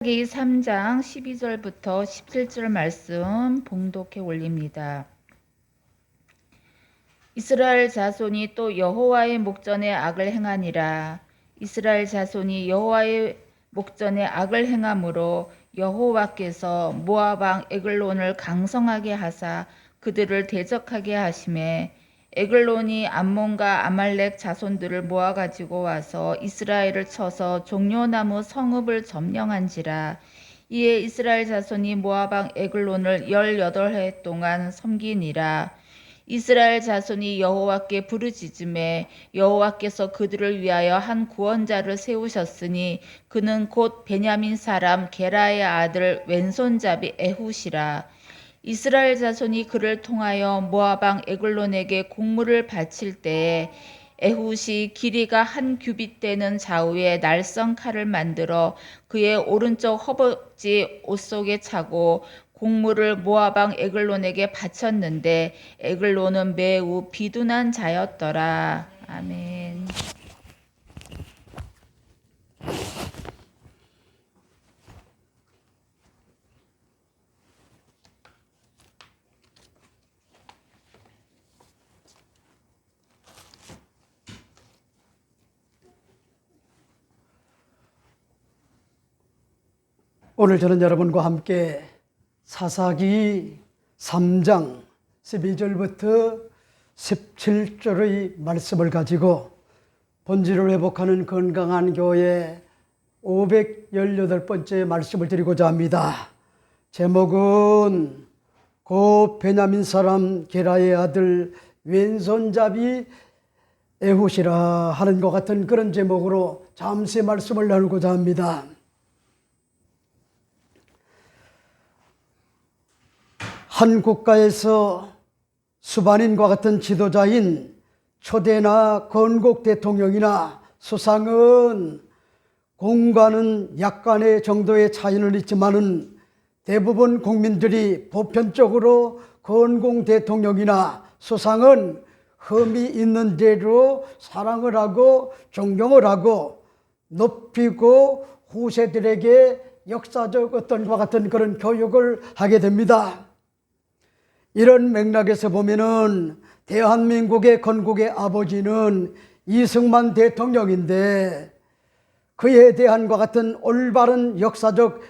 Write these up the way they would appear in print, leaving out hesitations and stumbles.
기 3장 12절부터 17절 말씀 봉독해 올립니다. 이스라엘 자손이 또 여호와의 목전에 악을 행하니라. 이스라엘 자손이 여호와의 목전에 악을 행함으로 여호와께서 모압 왕 에글론을 강성하게 하사 그들을 대적하게 하시매 에글론이 암몬과 아말렉 자손들을 모아가지고 와서 이스라엘을 쳐서 종려나무 성읍을 점령한지라. 이에 이스라엘 자손이 모압 왕 에글론을 18해 동안 섬기니라. 이스라엘 자손이 여호와께 부르짖음에 여호와께서 그들을 위하여 한 구원자를 세우셨으니 그는 곧 베냐민 사람 게라의 아들 왼손잡이 에훗이라. 이스라엘 자손이 그를 통하여 모압 왕 에글론에게 공물을 바칠 때에 에훗이 길이가 한 규빗 되는 좌우에 날성 칼을 만들어 그의 오른쪽 허벅지 옷 속에 차고 공물을 모압 왕 에글론에게 바쳤는데 에글론은 매우 비둔한 자였더라. 아멘. 오늘 저는 여러분과 함께 사사기 3장 12절부터 17절의 말씀을 가지고 본질을 회복하는 건강한 교회 518번째 말씀을 드리고자 합니다. 제목은 고 베냐민 사람 게라의 아들 왼손잡이 에훗이라 하는 것 같은 그런 제목으로 잠시 말씀을 나누고자 합니다. 한 국가에서 수반인과 같은 지도자인 초대나 건국 대통령이나 수상은 공과는 약간의 정도의 차이는 있지만은 대부분 국민들이 보편적으로 건국 대통령이나 수상은 흠이 있는 대로 사랑을 하고 존경을 하고 높이고 후세들에게 역사적 어떤 것 같은 그런 교육을 하게 됩니다. 이런 맥락에서 보면은 대한민국의 건국의 아버지는 이승만 대통령인데 그에 대한 것 같은 올바른 역사적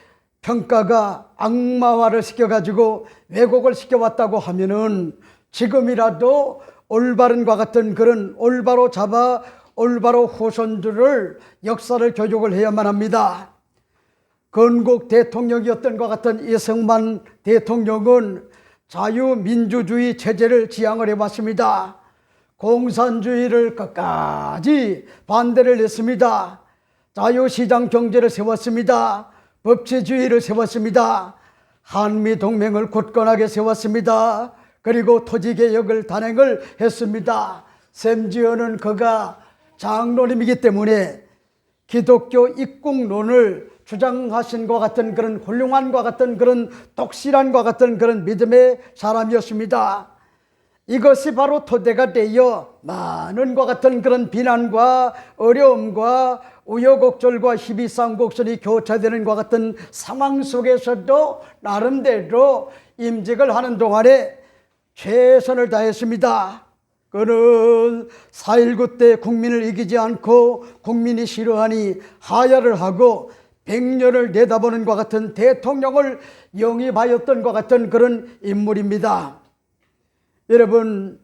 평가가 악마화를 시켜가지고 왜곡을 시켜왔다고 하면은 지금이라도 올바른 것 같은 그런 올바로 잡아 올바로 후손들을 역사를 교육을 해야만 합니다. 건국 대통령이었던 것 같은 이승만 대통령은 자유민주주의 체제를 지향을 해왔습니다. 공산주의를 끝까지 반대를 했습니다. 자유시장 경제를 세웠습니다. 법치주의를 세웠습니다. 한미동맹을 굳건하게 세웠습니다. 그리고 토지개혁을 단행을 했습니다. 심지어는 그가 장로님이기 때문에 기독교 입국론을 주장하신 것 같은 그런 훌륭한 것 같은 그런 독실한 것 같은 그런 믿음의 사람이었습니다. 이것이 바로 토대가 되어 많은 것 같은 그런 비난과 어려움과 우여곡절과 희비상곡설이 교차되는 것 같은 상황 속에서도 나름대로 임직을 하는 동안에 최선을 다했습니다. 그는 4.19 때 국민을 이기지 않고 국민이 싫어하니 하야를 하고 100년을 내다보는 것 같은 대통령을 영입하였던 것 같은 그런 인물입니다. 여러분,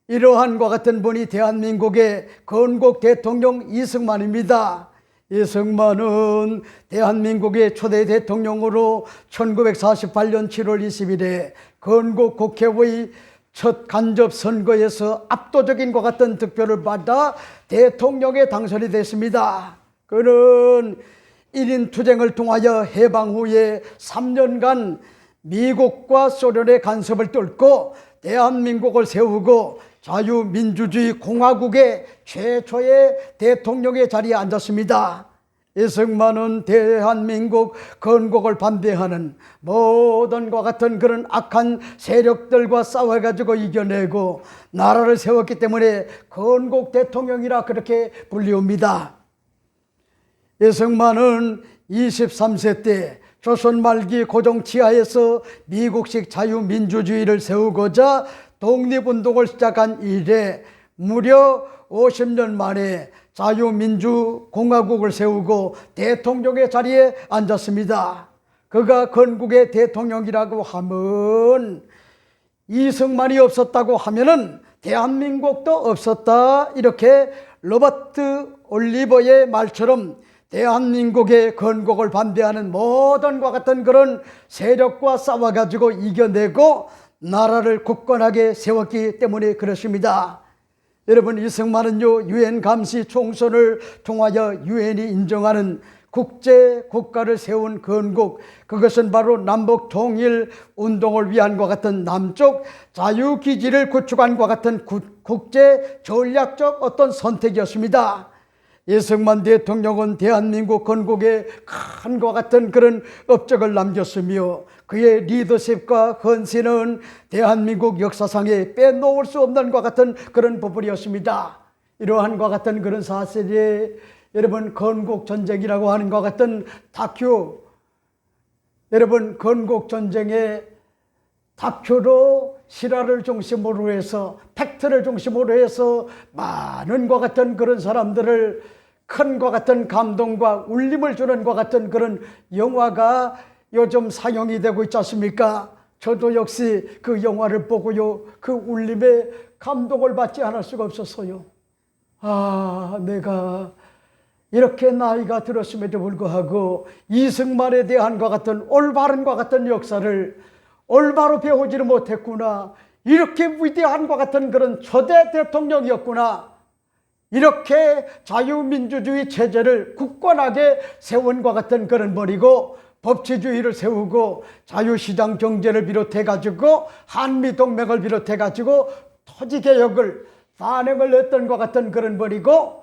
이러한 것 같은 분이 대한민국의 건국 대통령 이승만입니다. 이승만은 대한민국의 초대 대통령으로 1948년 7월 20일에 건국 국회의 첫 간접 선거에서 압도적인 것 같은 득표를 받아 대통령에 당선이 됐습니다. 그는 1인 투쟁을 통하여 해방 후에 3년간 미국과 소련의 간섭을 뚫고 대한민국을 세우고 자유민주주의 공화국의 최초의 대통령의 자리에 앉았습니다. 이승만은 대한민국 건국을 반대하는 모든 것 같은 그런 악한 세력들과 싸워가지고 이겨내고 나라를 세웠기 때문에 건국 대통령이라 그렇게 불리웁니다. 이승만은 23세 때 조선 말기 고종 치하에서 미국식 자유민주주의를 세우고자 독립운동을 시작한 이래 무려 50년 만에 자유민주공화국을 세우고 대통령의 자리에 앉았습니다. 그가 건국의 대통령이라고 하면 이승만이 없었다고 하면은 대한민국도 없었다. 이렇게 로버트 올리버의 말처럼 대한민국의 건국을 반대하는 모든과 같은 그런 세력과 싸워가지고 이겨내고 나라를 굳건하게 세웠기 때문에 그렇습니다. 여러분, 이승만은요, 유엔 감시 총선을 통하여 유엔이 인정하는 국제 국가를 세운 건국, 그것은 바로 남북 통일 운동을 위한 것 같은 남쪽 자유기지를 구축한 것 같은 국제 전략적 어떤 선택이었습니다. 이승만 대통령은 대한민국 건국에 큰 것 같은 그런 업적을 남겼으며 그의 리더십과 헌신은 대한민국 역사상에 빼놓을 수 없는 것 같은 그런 부분이었습니다. 이러한 것 같은 그런 사실이 여러분 건국전쟁이라고 하는 것 같은 다큐, 여러분 건국전쟁의 다큐로 실화를 중심으로 해서 팩트를 중심으로 해서 많은 것 같은 그런 사람들을 큰 것 같은 감동과 울림을 주는 것 같은 그런 영화가 요즘 상영이 되고 있지 않습니까? 저도 역시 그 영화를 보고요, 그 울림에 감동을 받지 않을 수가 없었어요. 아, 내가 이렇게 나이가 들었음에도 불구하고 이승만에 대한 것 같은 올바른 것 같은 역사를 올바로 배우지를 못했구나. 이렇게 위대한 것 같은 그런 초대 대통령이었구나. 이렇게 자유민주주의 체제를 굳건하게 세운 것 같은 그런 분이고 법치주의를 세우고 자유시장 경제를 비롯해가지고 한미동맹을 비롯해가지고 토지개혁을 반영을 했던 것 같은 그런 분이고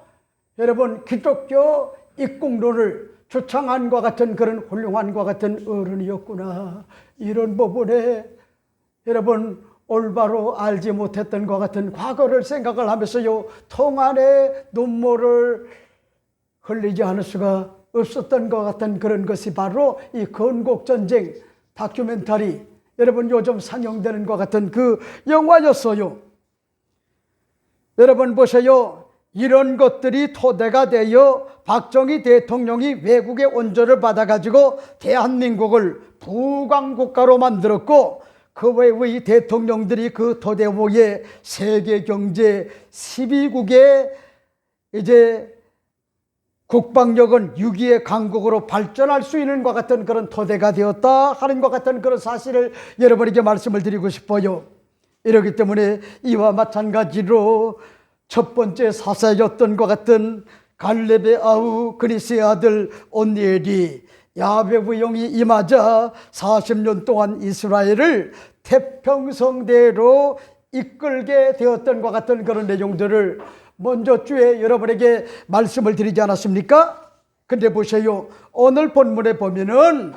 여러분 기독교 입국론을 주창한 것 같은 그런 훌륭한 것 같은 어른이었구나. 이런 부분에 여러분 올바로 알지 못했던 것 같은 과거를 생각을 하면서요 통 안에 눈물을 흘리지 않을 수가 없었던 것 같은 그런 것이 바로 이 건국전쟁 다큐멘터리 여러분 요즘 상영되는 것 같은 그 영화였어요. 여러분 보세요. 이런 것들이 토대가 되어 박정희 대통령이 외국의 온조를 받아가지고 대한민국을 부강국가로 만들었고 그 외의 대통령들이 그 토대 위에 세계 경제 12국의 이제 국방력은 6위의 강국으로 발전할 수 있는 것 같은 그런 토대가 되었다 하는 것 같은 그런 사실을 여러분에게 말씀을 드리고 싶어요. 이렇기 때문에 이와 마찬가지로 첫 번째 사사였던 것 같은 갈렙의 아우 그리스의 아들 온니엘이 야베의 영이 임하자 40년 동안 이스라엘을 태평성대로 이끌게 되었던 것 같은 그런 내용들을 먼저 주에 여러분에게 말씀을 드리지 않았습니까? 근데 보세요. 오늘 본문에 보면은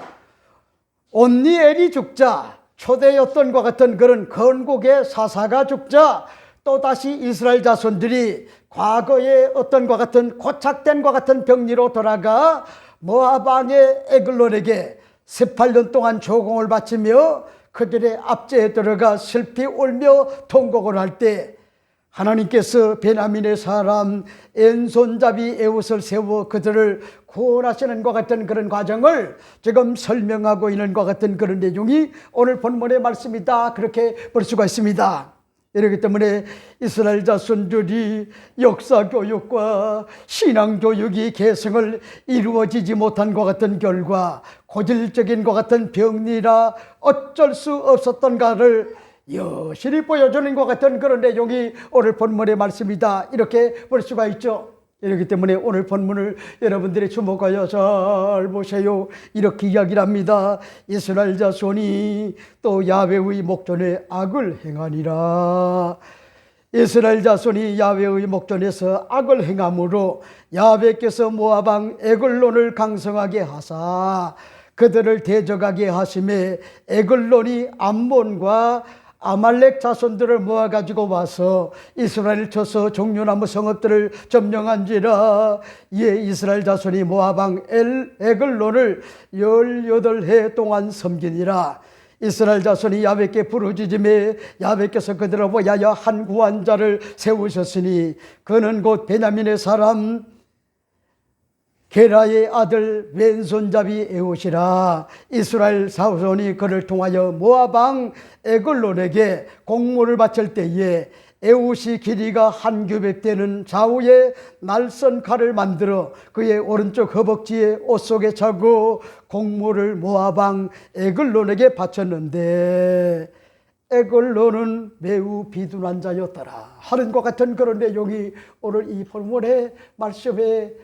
온니엘이 죽자 초대였던 것 같은 그런 건국의 사사가 죽자 또다시 이스라엘 자손들이 과거의 어떤 것 같은 고착된 것 같은 병리로 돌아가 모압 왕의 에글론에게 18년 동안 조공을 바치며 그들의 압제에 들어가 슬피 울며 통곡을 할 때 하나님께서 베냐민의 사람 엔손잡이 에웃을 세워 그들을 구원하시는 것 같은 그런 과정을 지금 설명하고 있는 것 같은 그런 내용이 오늘 본문의 말씀이다 그렇게 볼 수가 있습니다. 이렇기 때문에 이스라엘 자손들이 역사교육과 신앙교육이 개성을 이루어지지 못한 것 같은 결과 고질적인 것 같은 병리라 어쩔 수 없었던가를 여실히 보여주는 것 같은 그런 내용이 오늘 본문의 말씀이다 이렇게 볼 수가 있죠. 이렇기 때문에 오늘 본문을 여러분들이 주목하여 잘 보세요. 이렇게 이야기를 합니다. 이스라엘 자손이 또 야훼의 목전에 악을 행하니라. 이스라엘 자손이 야훼의 목전에서 악을 행함으로 야훼께서 모압 왕 에글론을 강성하게 하사 그들을 대적하게 하심에 에글론이 암몬과 아말렉 자손들을 모아가지고 와서 이스라엘을 쳐서 종려나무 성읍들을 점령한지라. 이에 이스라엘 자손이 모압 왕 에글론을 18해 동안 섬기니라. 이스라엘 자손이 야훼께 부르짖음에 야훼께서 그들을 위하여 한 구원자를 세우셨으니 그는 곧 베냐민의 사람 게라의 아들 왼손잡이 에훗이라. 이스라엘 자손이 그를 통하여 모압 왕 에글론에게 공물을 바칠 때에 에훗이 길이가 한 규백 되는 좌우에 날선 칼을 만들어 그의 오른쪽 허벅지에 옷 속에 차고 공물을 모압 왕 에글론에게 바쳤는데 에글론은 매우 비둔한 자였더라 하는 것 같은 그런 내용이 오늘 이 본문의 말씀의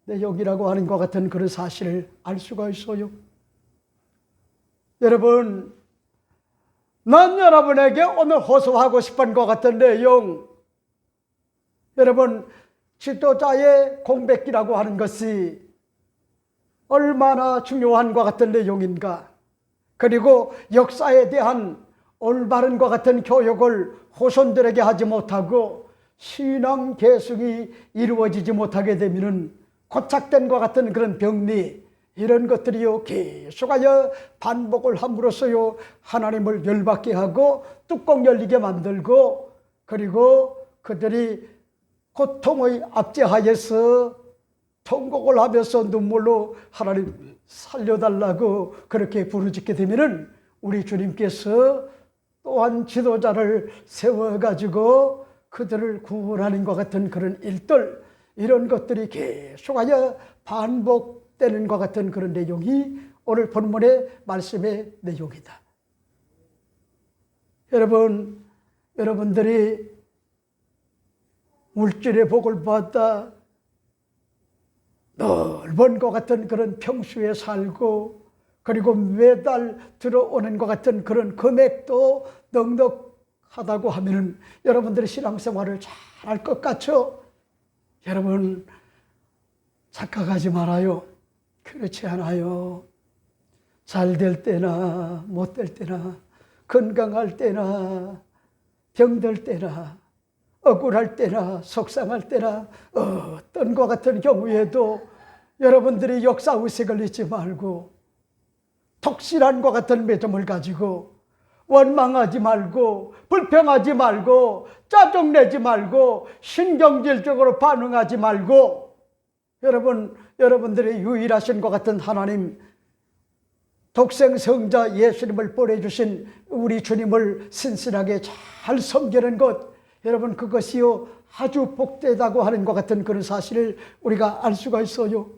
내용이라고 하는 것 같은 그런 사실을 알 수가 있어요. 여러분, 난 여러분에게 오늘 호소하고 싶은 것 같은 내용, 여러분, 지도자의 공백기라고 하는 것이 얼마나 중요한 것 같은 내용인가. 그리고 역사에 대한 올바른 것 같은 교육을 후손들에게 하지 못하고 신앙 계승이 이루어지지 못하게 되면 고착된 것 같은 그런 병리, 이런 것들이요 계속하여 반복을 함으로써요 하나님을 열받게 하고 뚜껑 열리게 만들고, 그리고 그들이 고통의 압제하에서 통곡을 하면서 눈물로 하나님 살려달라고 그렇게 부르짖게 되면은 우리 주님께서 또한 지도자를 세워가지고 그들을 구원하는 것 같은 그런 일들, 이런 것들이 계속하여 반복되는 것 같은 그런 내용이 오늘 본문의 말씀의 내용이다. 여러분, 여러분들이 물질의 복을 받아 넓은 것 같은 그런 평수에 살고, 그리고 매달 들어오는 것 같은 그런 금액도 넉넉하다고 하면은 여러분들의 신앙생활을 잘 할 것 같죠? 여러분, 착각하지 말아요. 그렇지 않아요. 잘 될 때나 못 될 때나, 건강할 때나 병들 때나, 억울할 때나 속상할 때나, 어떤 것 같은 경우에도 여러분들이 역사의식을 잊지 말고 독실한 것 같은 믿음을 가지고 원망하지 말고 불평하지 말고 짜증내지 말고 신경질적으로 반응하지 말고, 여러분들의 유일하신 것 같은 하나님, 독생성자 예수님을 보내주신 우리 주님을 신실하게 잘 섬기는 것, 여러분, 그것이요 아주 복되다고 하는 것 같은 그런 사실을 우리가 알 수가 있어요.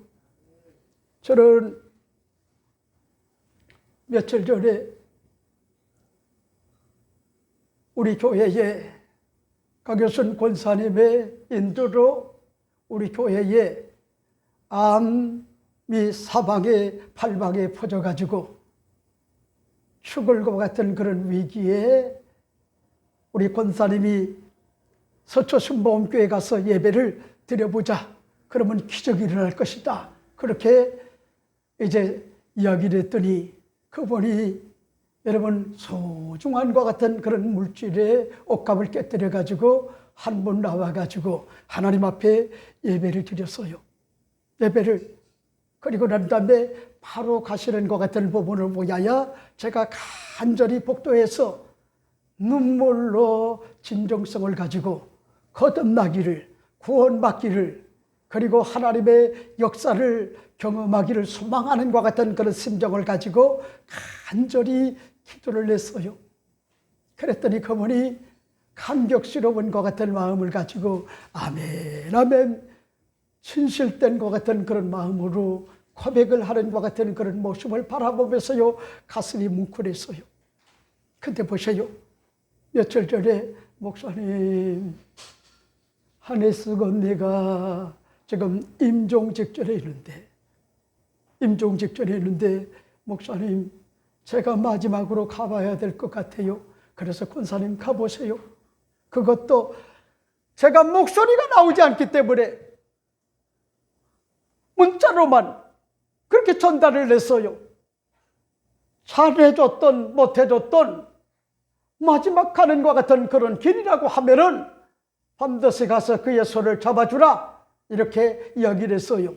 저는 며칠 전에 우리 교회에 강효순 권사님의 인도로 우리 교회에 암이 사방에 팔방에 퍼져가지고 죽을 것 같은 그런 위기에 우리 권사님이 서초순복음교회 가서 예배를 드려보자. 그러면 기적이 일어날 것이다. 그렇게 이제 이야기를 했더니 그분이 여러분 소중한 것 같은 그런 물질의 옷값을 깨뜨려 가지고 한 분 나와 가지고 하나님 앞에 예배를 드렸어요. 예배를. 그리고 난 다음에 바로 가시는 것 같은 부분을 보야야 제가 간절히 복도해서 눈물로 진정성을 가지고 거듭나기를, 구원받기를, 그리고 하나님의 역사를 경험하기를 소망하는 것 같은 그런 심정을 가지고 간절히 기도를 했어요. 그랬더니 그분이 감격스러운 것 같은 마음을 가지고 아멘 아멘 진실된 것 같은 그런 마음으로 고백을 하는 것 같은 그런 모습을 바라보면서요 가슴이 뭉클했어요. 근데 보세요, 며칠 전에 목사님, 하네스 건네가 지금 임종 직전에 있는데 목사님, 제가 마지막으로 가봐야 될 것 같아요. 그래서 권사님 가보세요. 그것도 제가 목소리가 나오지 않기 때문에 문자로만 그렇게 전달을 했어요. 잘해줬던 못해줬던 마지막 가는 것 같은 그런 길이라고 하면은 반드시 가서 그의 손을 잡아주라, 이렇게 이야기를 했어요.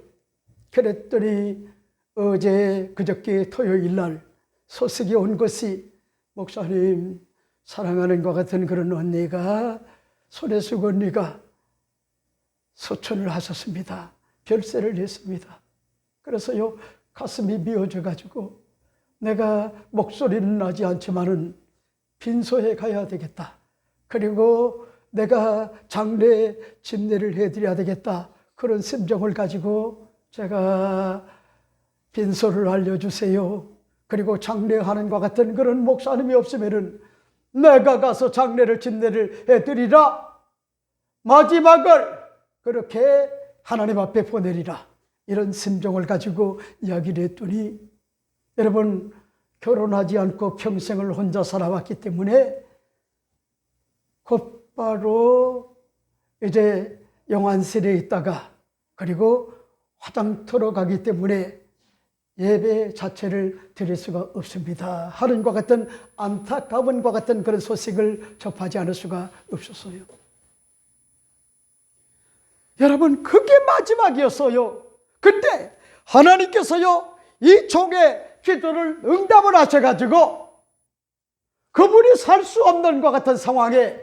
그랬더니 어제 그저께 토요일 날 소식이 온 것이, 목사님, 사랑하는 것 같은 그런 언니가, 손혜숙 언니가 소천을 하셨습니다. 별세를 했습니다. 그래서요, 가슴이 미어져 가지고 내가 목소리는 나지 않지만은 빈소에 가야 되겠다. 그리고 내가 장례 집례를 해드려야 되겠다. 그런 심정을 가지고 제가 빈소를 알려주세요. 그리고 장례하는 것 같은 그런 목사님이 없으면은 내가 가서 장례를 집례를 해드리라. 마지막을 그렇게 하나님 앞에 보내리라. 이런 심정을 가지고 이야기를 했더니, 여러분, 결혼하지 않고 평생을 혼자 살아왔기 때문에 곧바로 이제 영안실에 있다가 그리고 화장터로 가기 때문에 예배 자체를 드릴 수가 없습니다 하는 것 같은 안타까운 것 같은 그런 소식을 접하지 않을 수가 없었어요. 여러분, 그게 마지막이었어요. 근데 하나님께서요, 이 종의 기도를 응답을 하셔가지고 그분이 살 수 없는 것 같은 상황에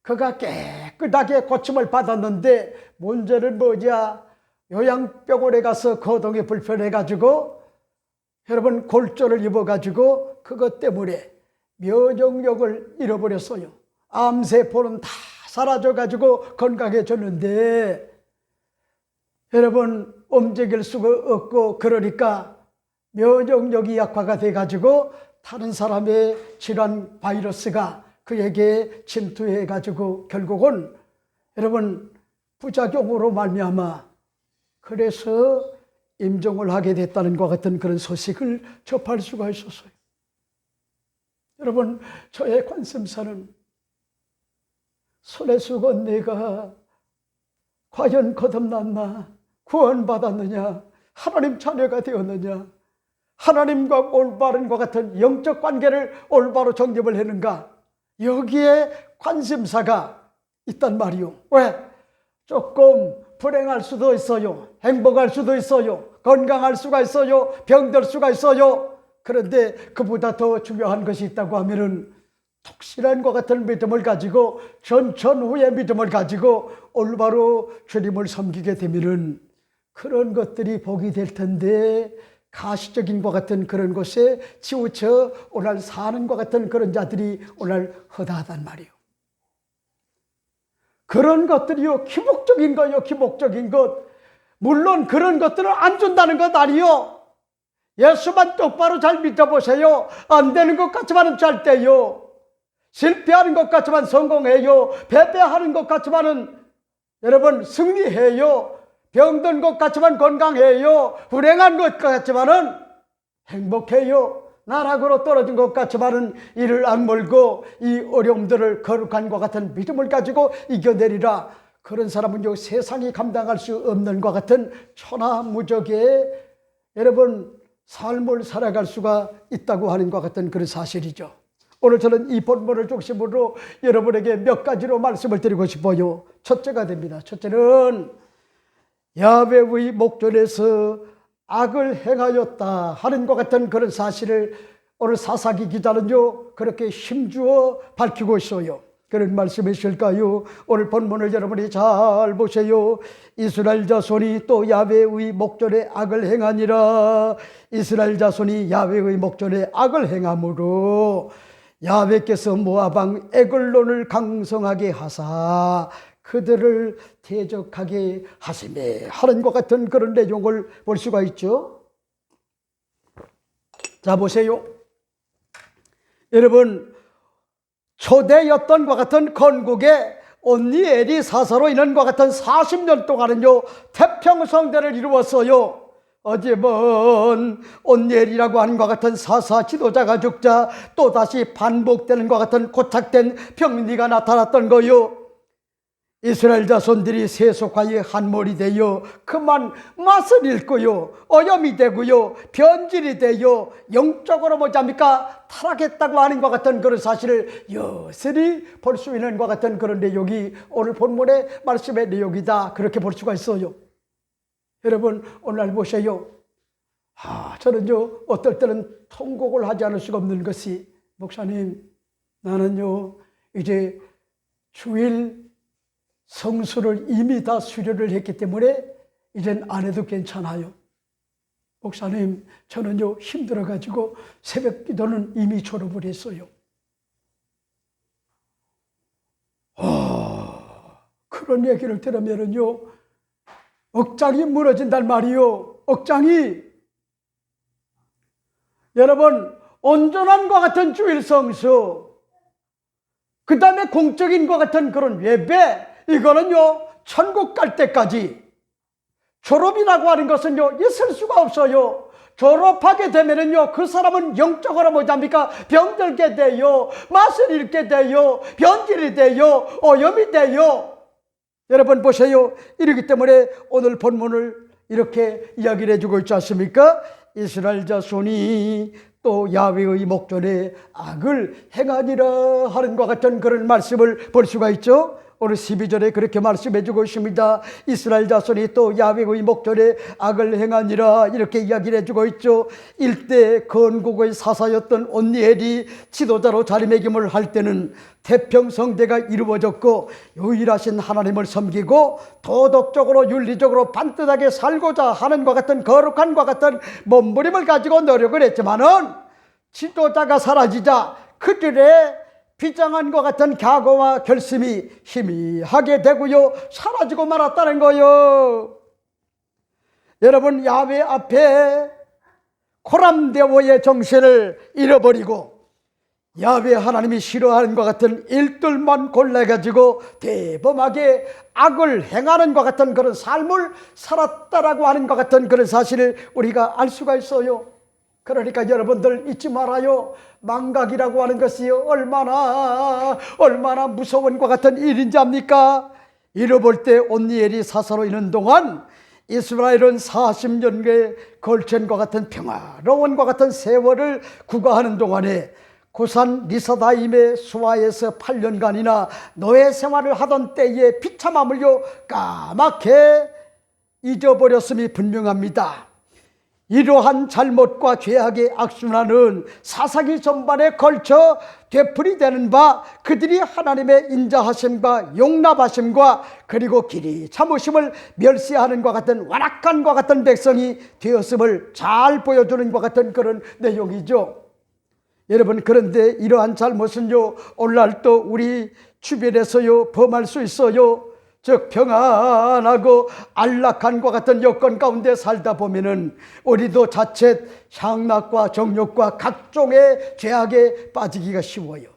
그가 깨끗하게 고침을 받았는데, 문제는 뭐냐? 요양병원에 가서 거동이 불편해가지고 여러분 골절을 입어가지고 그것 때문에 면역력을 잃어버렸어요. 암세포는 다 사라져가지고 건강해졌는데, 여러분, 움직일 수가 없고 그러니까 면역력이 약화가 돼가지고 다른 사람의 질환 바이러스가 그에게 침투해가지고 결국은 여러분 부작용으로 말미암아 그래서 임종을 하게 됐다는 것 같은 그런 소식을 접할 수가 있었어요. 여러분, 저의 관심사는 손혜숙 언니가 과연 거듭났나, 구원받았느냐, 하나님 자녀가 되었느냐, 하나님과 올바른 것 같은 영적 관계를 올바로 정립을 했는가, 여기에 관심사가 있단 말이요. 왜? 조금 불행할 수도 있어요. 행복할 수도 있어요. 건강할 수가 있어요. 병들 수가 있어요. 그런데 그보다 더 중요한 것이 있다고 하면은 독실한 것 같은 믿음을 가지고 전후의 믿음을 가지고 올바로 주님을 섬기게 되면은 그런 것들이 복이 될 텐데, 가시적인 것 같은 그런 곳에 치우쳐 오늘 사는 것 같은 그런 자들이 오늘 허다하단 말이에요. 그런 것들이요, 기복적인 거요, 기복적인 것. 물론 그런 것들을 안 준다는 것 아니요. 예수만 똑바로 잘 믿어보세요. 안 되는 것 같지만은 잘 돼요. 실패하는 것 같지만 성공해요. 패배하는 것 같지만은 여러분 승리해요. 병든 것 같지만 건강해요. 불행한 것 같지만은 행복해요. 나락으로 떨어진 것 같지만은 이를 악물고 이 어려움들을 거룩한 것 같은 믿음을 가지고 이겨내리라. 그런 사람은요, 세상이 감당할 수 없는 것 같은 천하무적의 여러분 삶을 살아갈 수가 있다고 하는 것 같은 그런 사실이죠. 오늘 저는 이 본문을 중심으로 여러분에게 몇 가지로 말씀을 드리고 싶어요. 첫째가 됩니다. 첫째는 야훼의 목전에서 악을 행하였다 하는 것 같은 그런 사실을 오늘 사사기 기자는요 그렇게 힘주어 밝히고 있어요. 그런 말씀이실까요? 오늘 본문을 여러분이 잘 보세요. 이스라엘 자손이 또 야훼의 목전에 악을 행하니라. 이스라엘 자손이 야훼의 목전에 악을 행함으로 야훼께서 모압 왕 에글론을 강성하게 하사 그들을 대적하게 하시매 하는 것 같은 그런 내용을 볼 수가 있죠. 자, 보세요. 여러분, 초대였던 것 같은 건국에 온니엘이 사사로 있는 것 같은 40년 동안은요 태평성대를 이루었어요. 어제 본 온니엘이라고 하는 것 같은 사사 지도자가 죽자 또다시 반복되는 것 같은 고착된 병리가 나타났던 거요. 이스라엘 자손들이 세속화의 한 몰이 되어 그만 맛을 잃고요, 오염이 되고요, 변질이 되어 영적으로 뭐합니까 타락했다고 하는 것 같은 그런 사실을 여실히 볼 수 있는 것 같은 그런 내용이 오늘 본문의 말씀의 내용이다, 그렇게 볼 수가 있어요. 여러분 오늘 보세요. 저는요 어떨 때는 통곡을 하지 않을 수가 없는 것이, 목사님 나는요 이제 주일 성수를 이미 다 수료를 했기 때문에 이젠 안 해도 괜찮아요. 목사님 저는요 힘들어가지고 새벽 기도는 이미 졸업을 했어요. 그런 얘기를 들으면은요 억장이 무너진단 말이요. 억장이. 여러분 온전한 것 같은 주일 성수, 그 다음에 공적인 것 같은 그런 예배, 이거는요 천국 갈 때까지, 졸업이라고 하는 것은요 있을 수가 없어요. 졸업하게 되면은요 그 사람은 영적으로 뭐합니까 병들게 돼요, 맛을 잃게 돼요, 변질이 돼요, 오염이 돼요. 여러분 보세요. 이렇기 때문에 오늘 본문을 이렇게 이야기를 해주고 있지 않습니까? 이스라엘 자손이 또 야훼의 목전에 악을 행하니라 하는 것 같은 그런 말씀을 볼 수가 있죠. 오늘 12절에 그렇게 말씀해주고 있습니다. 이스라엘 자손이 또 야훼의 목전에 악을 행하니라 이렇게 이야기를 해주고 있죠. 일대 건국의 사사였던 온니엘이 지도자로 자리매김을 할 때는 태평성대가 이루어졌고 유일하신 하나님을 섬기고 도덕적으로 윤리적으로 반듯하게 살고자 하는 것 같은 거룩한 것 같은 몸부림을 가지고 노력을 했지만은 지도자가 사라지자 그들의 비장한 것 같은 각오와 결심이 희미하게 되고요 사라지고 말았다는 거요. 여러분 야훼 앞에 코람데오의 정신을 잃어버리고 야훼 하나님이 싫어하는 것 같은 일들만 골라가지고 대범하게 악을 행하는 것 같은 그런 삶을 살았다라고 하는 것 같은 그런 사실을 우리가 알 수가 있어요. 그러니까 여러분들 잊지 말아요. 망각이라고 하는 것이 얼마나 무서운 것 같은 일인지 압니까? 잃어볼 때 온니엘이 사사로 있는 동안 이스라엘은 40년에 걸친 것 같은 평화로운 것 같은 세월을 구가하는 동안에 고산 리사다임의 수하에서 8년간이나 노예 생활을 하던 때에 비참함을요 까맣게 잊어버렸음이 분명합니다. 이러한 잘못과 죄악의 악순환은 사사기 전반에 걸쳐 되풀이되는 바 그들이 하나님의 인자하심과 용납하심과 그리고 길이 참으심을 멸시하는 것 같은 완악한 것 같은 백성이 되었음을 잘 보여주는 것 같은 그런 내용이죠. 여러분 그런데 이러한 잘못은요 오늘날도 우리 주변에서요 범할 수 있어요. 즉 평안하고 안락한 것 같은 여건 가운데 살다 보면은 우리도 자칫 향락과 정욕과 각종의 죄악에 빠지기가 쉬워요.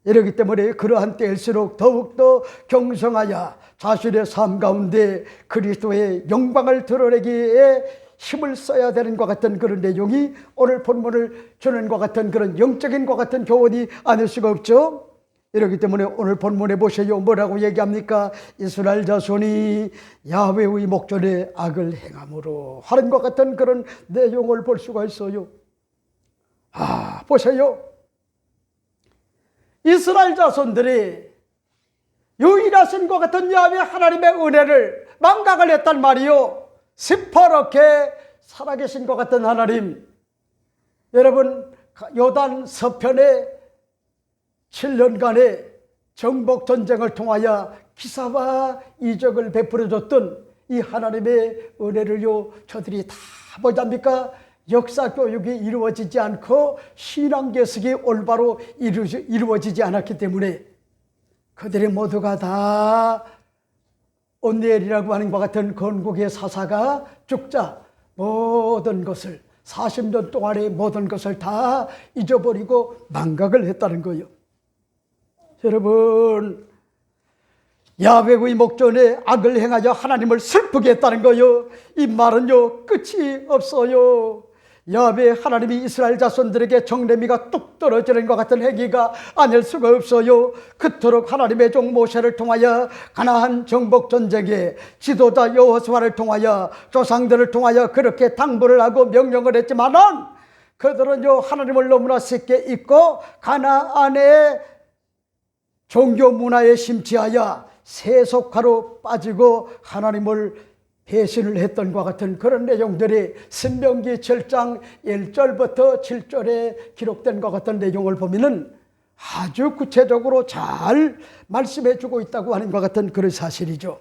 이러기 때문에 그러한 때일수록 더욱더 경성하여 자신의 삶 가운데 그리스도의 영광을 드러내기에 힘을 써야 되는 것 같은 그런 내용이 오늘 본문을 주는 것 같은 그런 영적인 것 같은 교훈이 아닐 수가 없죠. 이렇기 때문에 오늘 본문에 보세요. 뭐라고 얘기합니까? 이스라엘 자손이 야훼의 목전에 악을 행함으로 하는 것 같은 그런 내용을 볼 수가 있어요. 보세요. 이스라엘 자손들이 유일하신 것 같은 야훼 하나님의 은혜를 망각을 했단 말이요. 시퍼렇게 살아계신 것 같은 하나님. 여러분 요단 서편에 7년간의 정복 전쟁을 통하여 기사와 이적을 베풀어줬던 이 하나님의 은혜를요 저들이 다 뭐랍니까? 역사 교육이 이루어지지 않고 신앙 개석이 올바로 이루어지지 않았기 때문에 그들이 모두가 다 온니엘이라고 하는 것 같은 건국의 사사가 죽자 모든 것을 40년 동안의 모든 것을 다 잊어버리고 망각을 했다는 거예요. 여러분 야훼의 목전에 악을 행하여 하나님을 슬프게 했다는 거요. 이 말은요 끝이 없어요. 야훼 하나님이 이스라엘 자손들에게 정레미가 뚝 떨어지는 것 같은 행위가 아닐 수가 없어요. 그토록 하나님의 종 모세를 통하여 가나안 정복 전쟁에 지도자 여호수아를 통하여 조상들을 통하여 그렇게 당부를 하고 명령을 했지만은 그들은요 하나님을 너무나 쉽게 잊고 가나안의 종교 문화에 심취하여 세속화로 빠지고 하나님을 배신을 했던 것 같은 그런 내용들이 신명기 7장 1절부터 7절에 기록된 것 같은 내용을 보면은 아주 구체적으로 잘 말씀해 주고 있다고 하는 것 같은 그런 사실이죠.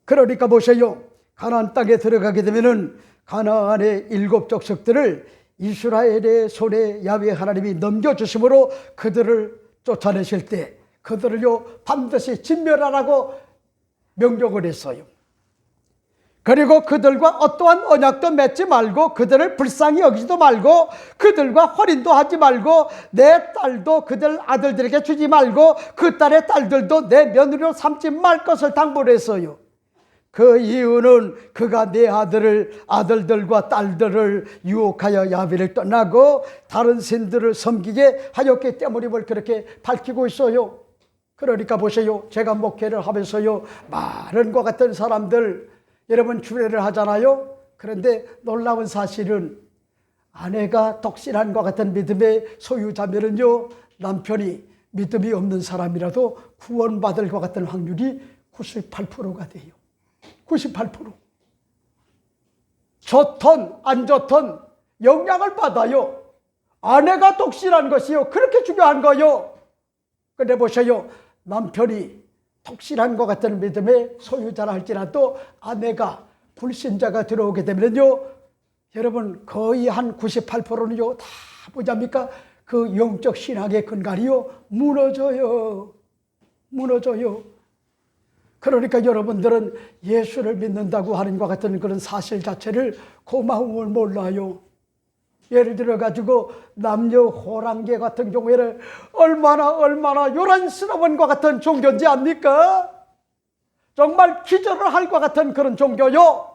그러니까 보세요. 가나안 땅에 들어가게 되면은 가나안의 7 족속들을 이스라엘의 손에 야훼 하나님이 넘겨주심으로 그들을 쫓아내실 때 그들을요 반드시 진멸하라고 명령을 했어요. 그리고 그들과 어떠한 언약도 맺지 말고 그들을 불쌍히 여기지도 말고 그들과 혼인도 하지 말고 내 딸도 그들 아들들에게 주지 말고 그 딸의 딸들도 내 며느리로 삼지 말 것을 당부를 했어요. 그 이유는 그가 내 아들들과 딸들을 유혹하여 야훼를 떠나고 다른 신들을 섬기게 하였기 때문임을 그렇게 밝히고 있어요. 그러니까 보세요. 제가 목회를 하면서요 많은 것 같은 사람들 여러분 주례를 하잖아요. 그런데 놀라운 사실은 아내가 독실한 것 같은 믿음의 소유자면은요 남편이 믿음이 없는 사람이라도 구원받을 것 같은 확률이 98%가 돼요. 98%. 좋든 안 좋든 영향을 받아요. 아내가 독실한 것이요 그렇게 중요한 거요. 근데 보세요. 남편이 독실한 것 같은 믿음의 소유자라 할지라도 아내가 불신자가 들어오게 되면요 여러분 거의 한 98%는요 다 뭐냐입니까? 그 영적 신앙의 근간이요 무너져요. 그러니까 여러분들은 예수를 믿는다고 하는 것 같은 그런 사실 자체를 고마움을 몰라요. 예를 들어 가지고 남녀 호랑계 같은 경우에는 얼마나 요란스러운 것 같은 종교인지 압니까? 정말 기절을 할 것 같은 그런 종교요.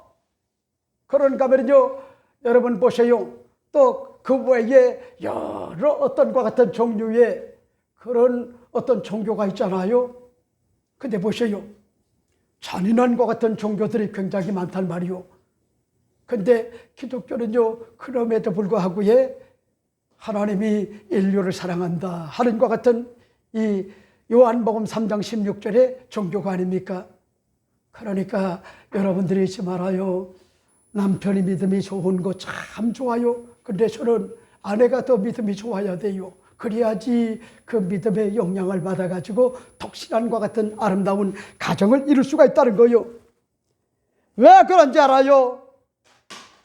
그런가 하면요 여러분 보세요. 또 그 외에 여러 어떤 것 같은 종류의 그런 어떤 종교가 있잖아요. 근데 보세요. 잔인한 것 같은 종교들이 굉장히 많단 말이요. 근데 기독교는요 그럼에도 불구하고 하나님이 인류를 사랑한다 하는 것 같은 이 요한복음 3장 16절의 종교가 아닙니까? 그러니까 여러분들이 잊지 말아요. 남편이 믿음이 좋은 거 참 좋아요. 근데 저는 아내가 더 믿음이 좋아야 돼요. 그래야지 그 믿음의 영향을 받아가지고 독실한 것 같은 아름다운 가정을 이룰 수가 있다는 거요. 왜 그런지 알아요?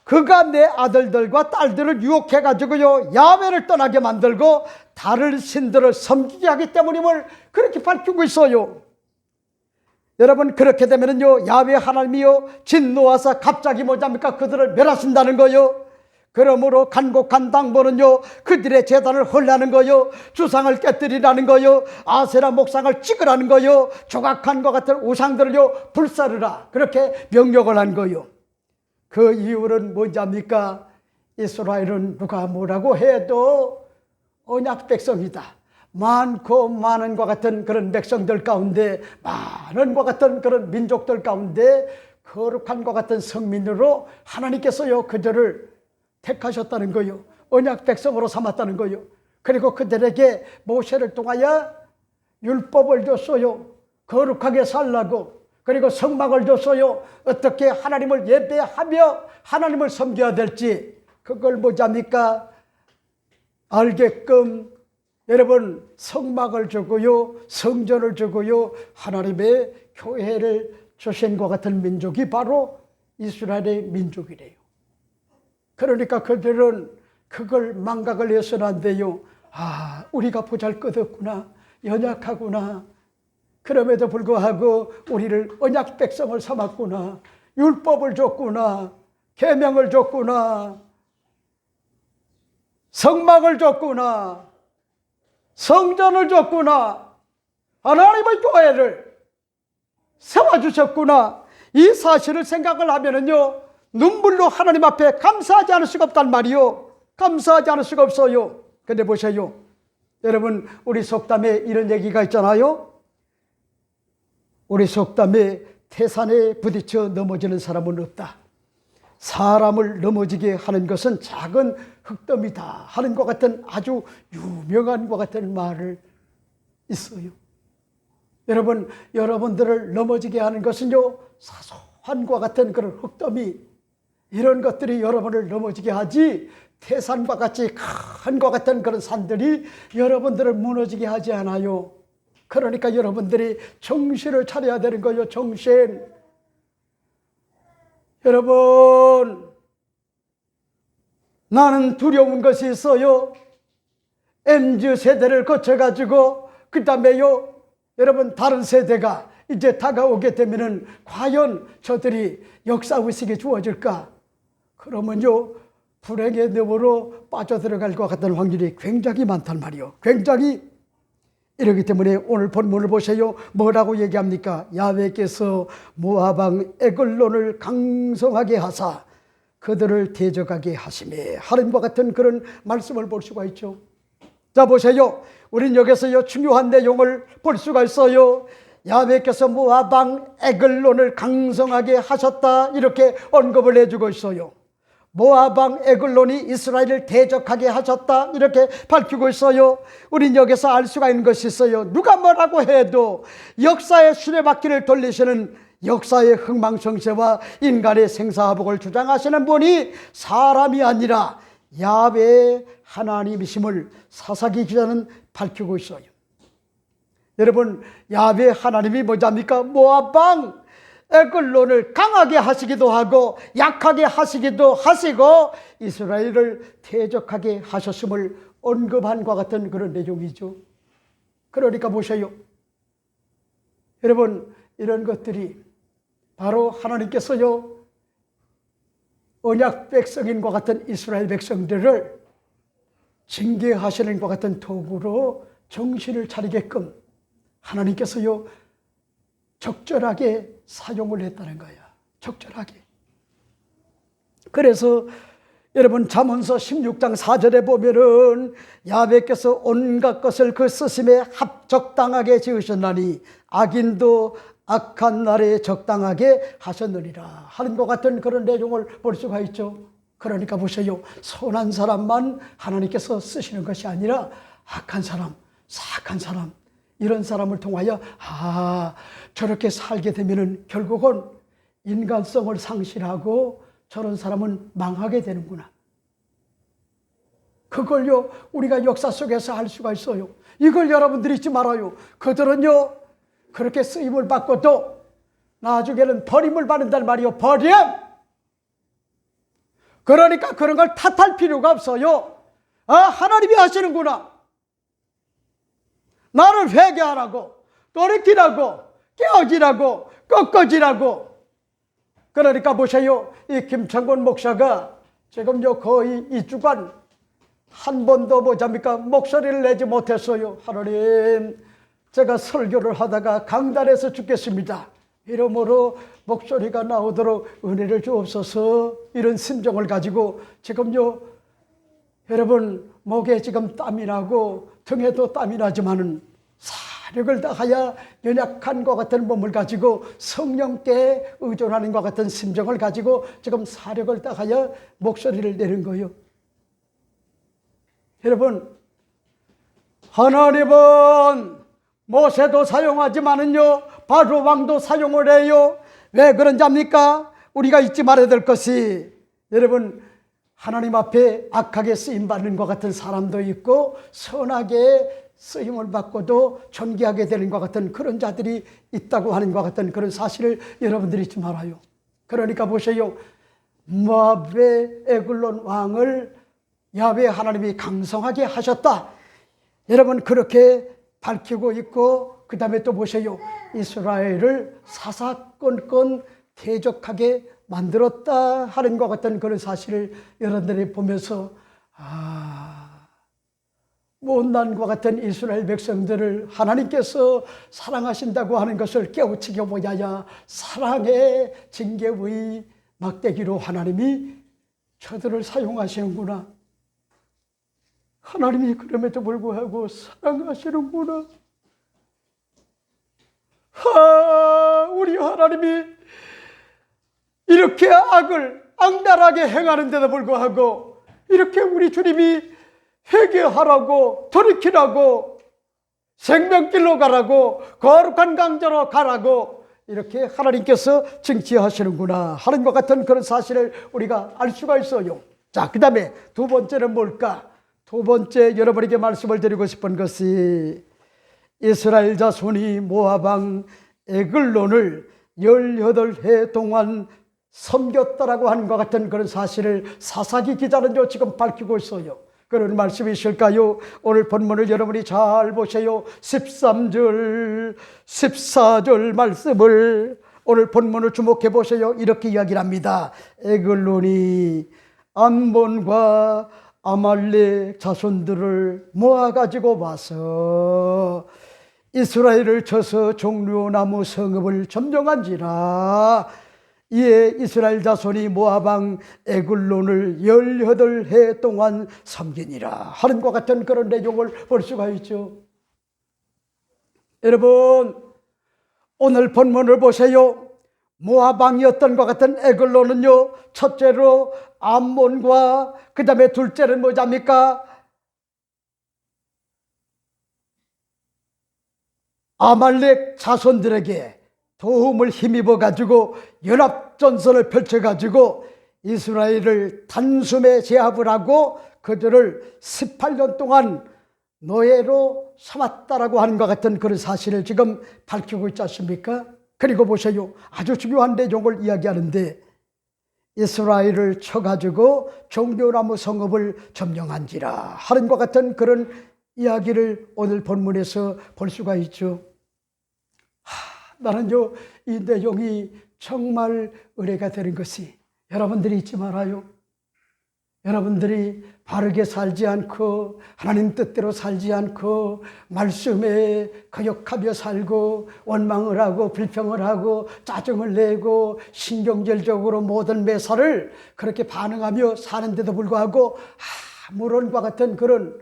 그가 내 아들들과 딸들을 유혹해가지고요 야훼를 떠나게 만들고 다른 신들을 섬기게 하기 때문임을 그렇게 밝히고 있어요. 여러분 그렇게 되면은요 야훼 하나님이요 진노하사 갑자기 뭐냐입니까? 그들을 멸하신다는 거요. 그러므로 간곡한 당부는요 그들의 제단을 헐라는 거요 주상을 깨뜨리라는 거요 아세라 목상을 찍으라는 거요 조각한 것 같은 우상들을요 불사르라 그렇게 명령을 한 거요. 그 이유는 뭐냐입니까? 이스라엘은 누가 뭐라고 해도 언약 백성이다. 많고 많은 것 같은 그런 백성들 가운데 많은 것 같은 그런 민족들 가운데 거룩한 것 같은 성민으로 하나님께서요 그들을 택하셨다는 거요. 언약 백성으로 삼았다는 거요. 그리고 그들에게 모세를 통하여 율법을 줬어요. 거룩하게 살라고. 그리고 성막을 줬어요. 어떻게 하나님을 예배하며 하나님을 섬겨야 될지 그걸 뭐잡니까? 알게끔 여러분 성막을 주고요. 성전을 주고요. 하나님의 교회를 주신 것 같은 민족이 바로 이스라엘의 민족이래요. 그러니까 그들은 그걸 망각을 해서는 안 돼요. 아, 우리가 보잘것없구나. 연약하구나. 그럼에도 불구하고 우리를 언약 백성을 삼았구나. 율법을 줬구나. 계명을 줬구나. 성막을 줬구나. 성전을 줬구나. 하나님의 교회를 세워주셨구나. 이 사실을 생각을 하면은요 눈물로 하나님 앞에 감사하지 않을 수가 없단 말이요. 감사하지 않을 수가 없어요. 근데 보세요. 여러분, 우리 속담에 이런 얘기가 있잖아요. 우리 속담에 태산에 부딪혀 넘어지는 사람은 없다. 사람을 넘어지게 하는 것은 작은 흙더미다 하는 것 같은 아주 유명한 것 같은 말을 있어요. 여러분, 여러분들을 넘어지게 하는 것은요, 사소한 것 같은 그런 흙더미, 이런 것들이 여러분을 넘어지게 하지, 태산과 같이 큰 것 같은 그런 산들이 여러분들을 무너지게 하지 않아요. 그러니까 여러분들이 정신을 차려야 되는 거예요. 정신. 여러분, 나는 두려운 것이 있어요. MZ 세대를 거쳐가지고 그 다음에요, 여러분, 다른 세대가 이제 다가오게 되면은 과연 저들이 역사의식이 주어질까? 그러면요, 불행의 너머로 빠져들어갈 것 같은 확률이 굉장히 많단 말이요. 굉장히. 이러기 때문에 오늘 본문을 보세요. 뭐라고 얘기합니까? 야훼께서 모압 왕 에글론을 강성하게 하사 그들을 대적하게 하시매 하는 것 같은 그런 말씀을 볼 수가 있죠. 자, 보세요. 우린 여기서요, 중요한 내용을 볼 수가 있어요. 야훼께서 모압 왕 에글론을 강성하게 하셨다, 이렇게 언급을 해주고 있어요. 모압 왕 에글론이 이스라엘을 대적하게 하셨다, 이렇게 밝히고 있어요. 우린 여기서 알 수가 있는 것이 있어요. 누가 뭐라고 해도 역사의 수레바퀴를 돌리시는, 역사의 흥망성쇠와 인간의 생사화복을 주장하시는 분이 사람이 아니라 야훼 하나님이심을 사사기 기자는 밝히고 있어요. 여러분, 야훼 하나님이 뭐랍니까? 모압 왕 에글론을 강하게 하시기도 하고 약하게 하시기도 하시고 이스라엘을 대적하게 하셨음을 언급한 것 같은 그런 내용이죠. 그러니까 보세요. 여러분, 이런 것들이 바로 하나님께서요, 언약 백성인 것 같은 이스라엘 백성들을 징계하시는 것 같은 도구로 정신을 차리게끔 하나님께서요, 적절하게 사용을 했다는 거야. 적절하게. 그래서 여러분, 잠언서 16장 4절에 보면은 야훼께서 온갖 것을 그 쓰심에 합적당하게 지으셨나니 악인도 악한 날에 적당하게 하셨느니라 하는 것 같은 그런 내용을 볼 수가 있죠. 그러니까 보세요. 선한 사람만 하나님께서 쓰시는 것이 아니라 악한 사람, 사악한 사람, 이런 사람을 통하여 저렇게 살게 되면은 결국은 인간성을 상실하고 저런 사람은 망하게 되는구나. 그걸요, 우리가 역사 속에서 알 수가 있어요. 이걸 여러분들이 잊지 말아요. 그들은요, 그렇게 쓰임을 받고도 나중에는 버림을 받는단 말이요. 버림! 그러니까 그런 걸 탓할 필요가 없어요. 하나님이 하시는구나. 나를 회개하라고, 돌이키라고, 깨어지라고, 꺾어지라고. 그러니까 보세요. 이 김창곤 목사가 지금요, 거의 2주간 한 번도 목소리를 내지 못했어요. 하나님, 제가 설교를 하다가 강단에서 죽겠습니다. 이러므로 목소리가 나오도록 은혜를 주옵소서. 이런 심정을 가지고 지금요, 여러분, 목에 지금 땀이 나고 등에도 땀이 나지만은 사력을 다하여 연약한 것 같은 몸을 가지고 성령께 의존하는 것 같은 심정을 가지고 지금 사력을 다하여 목소리를 내는 거예요. 여러분, 하나님은 모세도 사용하지만은요, 바로 왕도 사용을 해요. 왜 그런지 압니까? 우리가 잊지 말아야 될 것이, 여러분, 하나님 앞에 악하게 쓰임받는 것 같은 사람도 있고 선하게 쓰임을 받고도 존귀하게 되는 것 같은 그런 자들이 있다고 하는 것 같은 그런 사실을 여러분들이 잊지 말아요. 그러니까 보세요. 모압의 에글론 왕을 야훼 하나님이 강성하게 하셨다. 여러분, 그렇게 밝히고 있고, 그 다음에 또 보세요. 이스라엘을 사사건건 대적하게 만들었다 하는 것 같은 그런 사실을 여러분들이 보면서 못난 것 같은 이스라엘 백성들을 하나님께서 사랑하신다고 하는 것을 깨우치게 보자야 사랑의 징계의 막대기로 하나님이 저들을 사용하시는구나. 하나님이 그럼에도 불구하고 사랑하시는구나. 우리 하나님이 이렇게 악랄하게 행하는데도 불구하고 이렇게 우리 주님이 회개하라고 돌이키라고 생명길로 가라고 거룩한 강자로 가라고 이렇게 하나님께서 징치하시는구나 하는 것 같은 그런 사실을 우리가 알 수가 있어요. 자, 그 다음에 두 번째는 뭘까? 두 번째 여러분에게 말씀을 드리고 싶은 것이 이스라엘 자손이 모압 왕 에글론을 18해 동안 섬겼다라고 하는 것 같은 그런 사실을 사사기 기자는요 지금 밝히고 있어요. 그런 말씀이실까요? 오늘 본문을 여러분이 잘 보세요. 13절 14절 말씀을 오늘 본문을 주목해 보세요. 이렇게 이야기를 합니다. 에글론이 암몬과 아말렉 자손들을 모아가지고 와서 이스라엘을 쳐서 종려나무 성읍을 점령한지라. 이에 이스라엘 자손이 모압 왕 에글론을 18해 동안 섬기니라 하는 것 같은 그런 내용을 볼 수가 있죠. 여러분, 오늘 본문을 보세요. 모압 왕이었던 것 같은 에글론은요, 첫째로 암몬과 그 다음에 둘째는 뭐잡니까? 아말렉 자손들에게 도움을 힘입어 가지고 연합전선을 펼쳐 가지고 이스라엘을 단숨에 제압을 하고 그들을 18년 동안 노예로 삼았다라고 하는 것 같은 그런 사실을 지금 밝히고 있지 않습니까? 그리고 보세요. 아주 중요한 내용을 이야기하는데 이스라엘을 쳐가지고 종려나무 성읍을 점령한지라 하는 것 같은 그런 이야기를 오늘 본문에서 볼 수가 있죠. 나는요, 이 내용이 정말 의뢰가 되는 것이 여러분들이 잊지 말아요. 여러분들이 바르게 살지 않고 하나님 뜻대로 살지 않고 말씀에 거역하며 살고 원망을 하고 불평을 하고 짜증을 내고 신경질적으로 모든 매사를 그렇게 반응하며 사는데도 불구하고 아무런과 같은 그런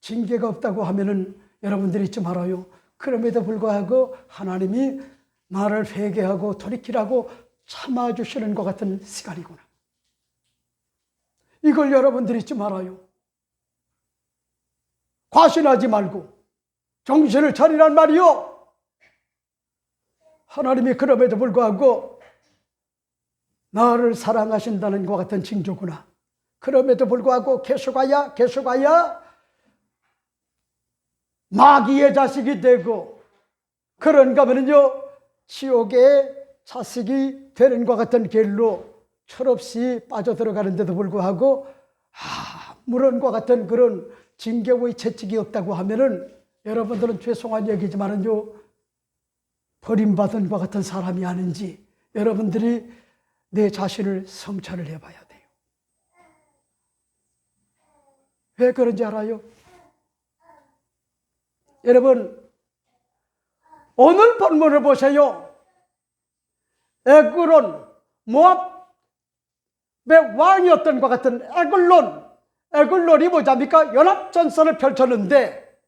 징계가 없다고 하면은 여러분들이 잊지 말아요. 그럼에도 불구하고 하나님이 나를 회개하고 돌이키라고 참아주시는 것 같은 시간이구나. 이걸 여러분들이 잊지 말아요. 과신하지 말고 정신을 차리란 말이요. 하나님이 그럼에도 불구하고 나를 사랑하신다는 것 같은 징조구나. 그럼에도 불구하고 계속하여 마귀의 자식이 되고 그런가 하면요 지옥의 자식이 되는 것 같은 길로 철없이 빠져들어가는데도 불구하고 아무런과 같은 그런 징계의 채찍이 없다고 하면은 여러분들은 죄송한 얘기지만은요 버림받은 것 같은 사람이 아닌지 여러분들이 내 자신을 성찰을 해봐야 돼요. 왜 그런지 알아요? 여러분, 오늘 본문을 보세요. 에글론, 모압의 왕이었던 것 같은 에글론이 뭐잡니까? 연합전선을 펼쳤는데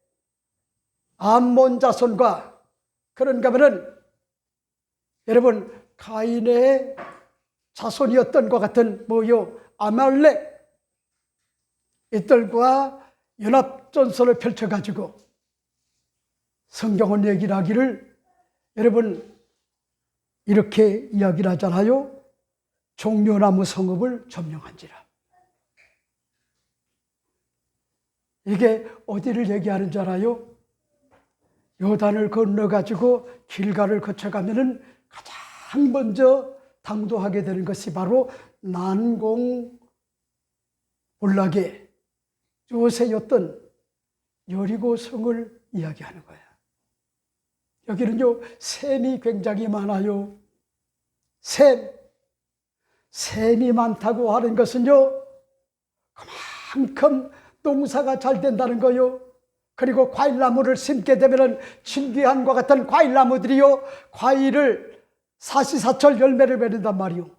암몬 자손과 그런가 하면은 여러분 가인의 자손이었던 것 같은 뭐요? 아말렉 이들과 연합전선을 펼쳐가지고 성경은 얘기를 하기를 여러분 이렇게 이야기를 하잖아요. 종려나무 성읍을 점령한지라. 이게 어디를 얘기하는 줄 알아요? 요단을 건너가지고 길가를 거쳐가면은 가장 먼저 당도하게 되는 것이 바로 난공 몰락의 요새였던 여리고 성을 이야기하는 거야. 여기는요, 샘이 굉장히 많아요. 샘이 많다고 하는 것은요, 그만큼 농사가 잘 된다는 거요. 그리고 과일나무를 심게 되면은 진귀한과 같은 과일나무들이요, 과일을 사시사철 열매를 맺는단 말이요.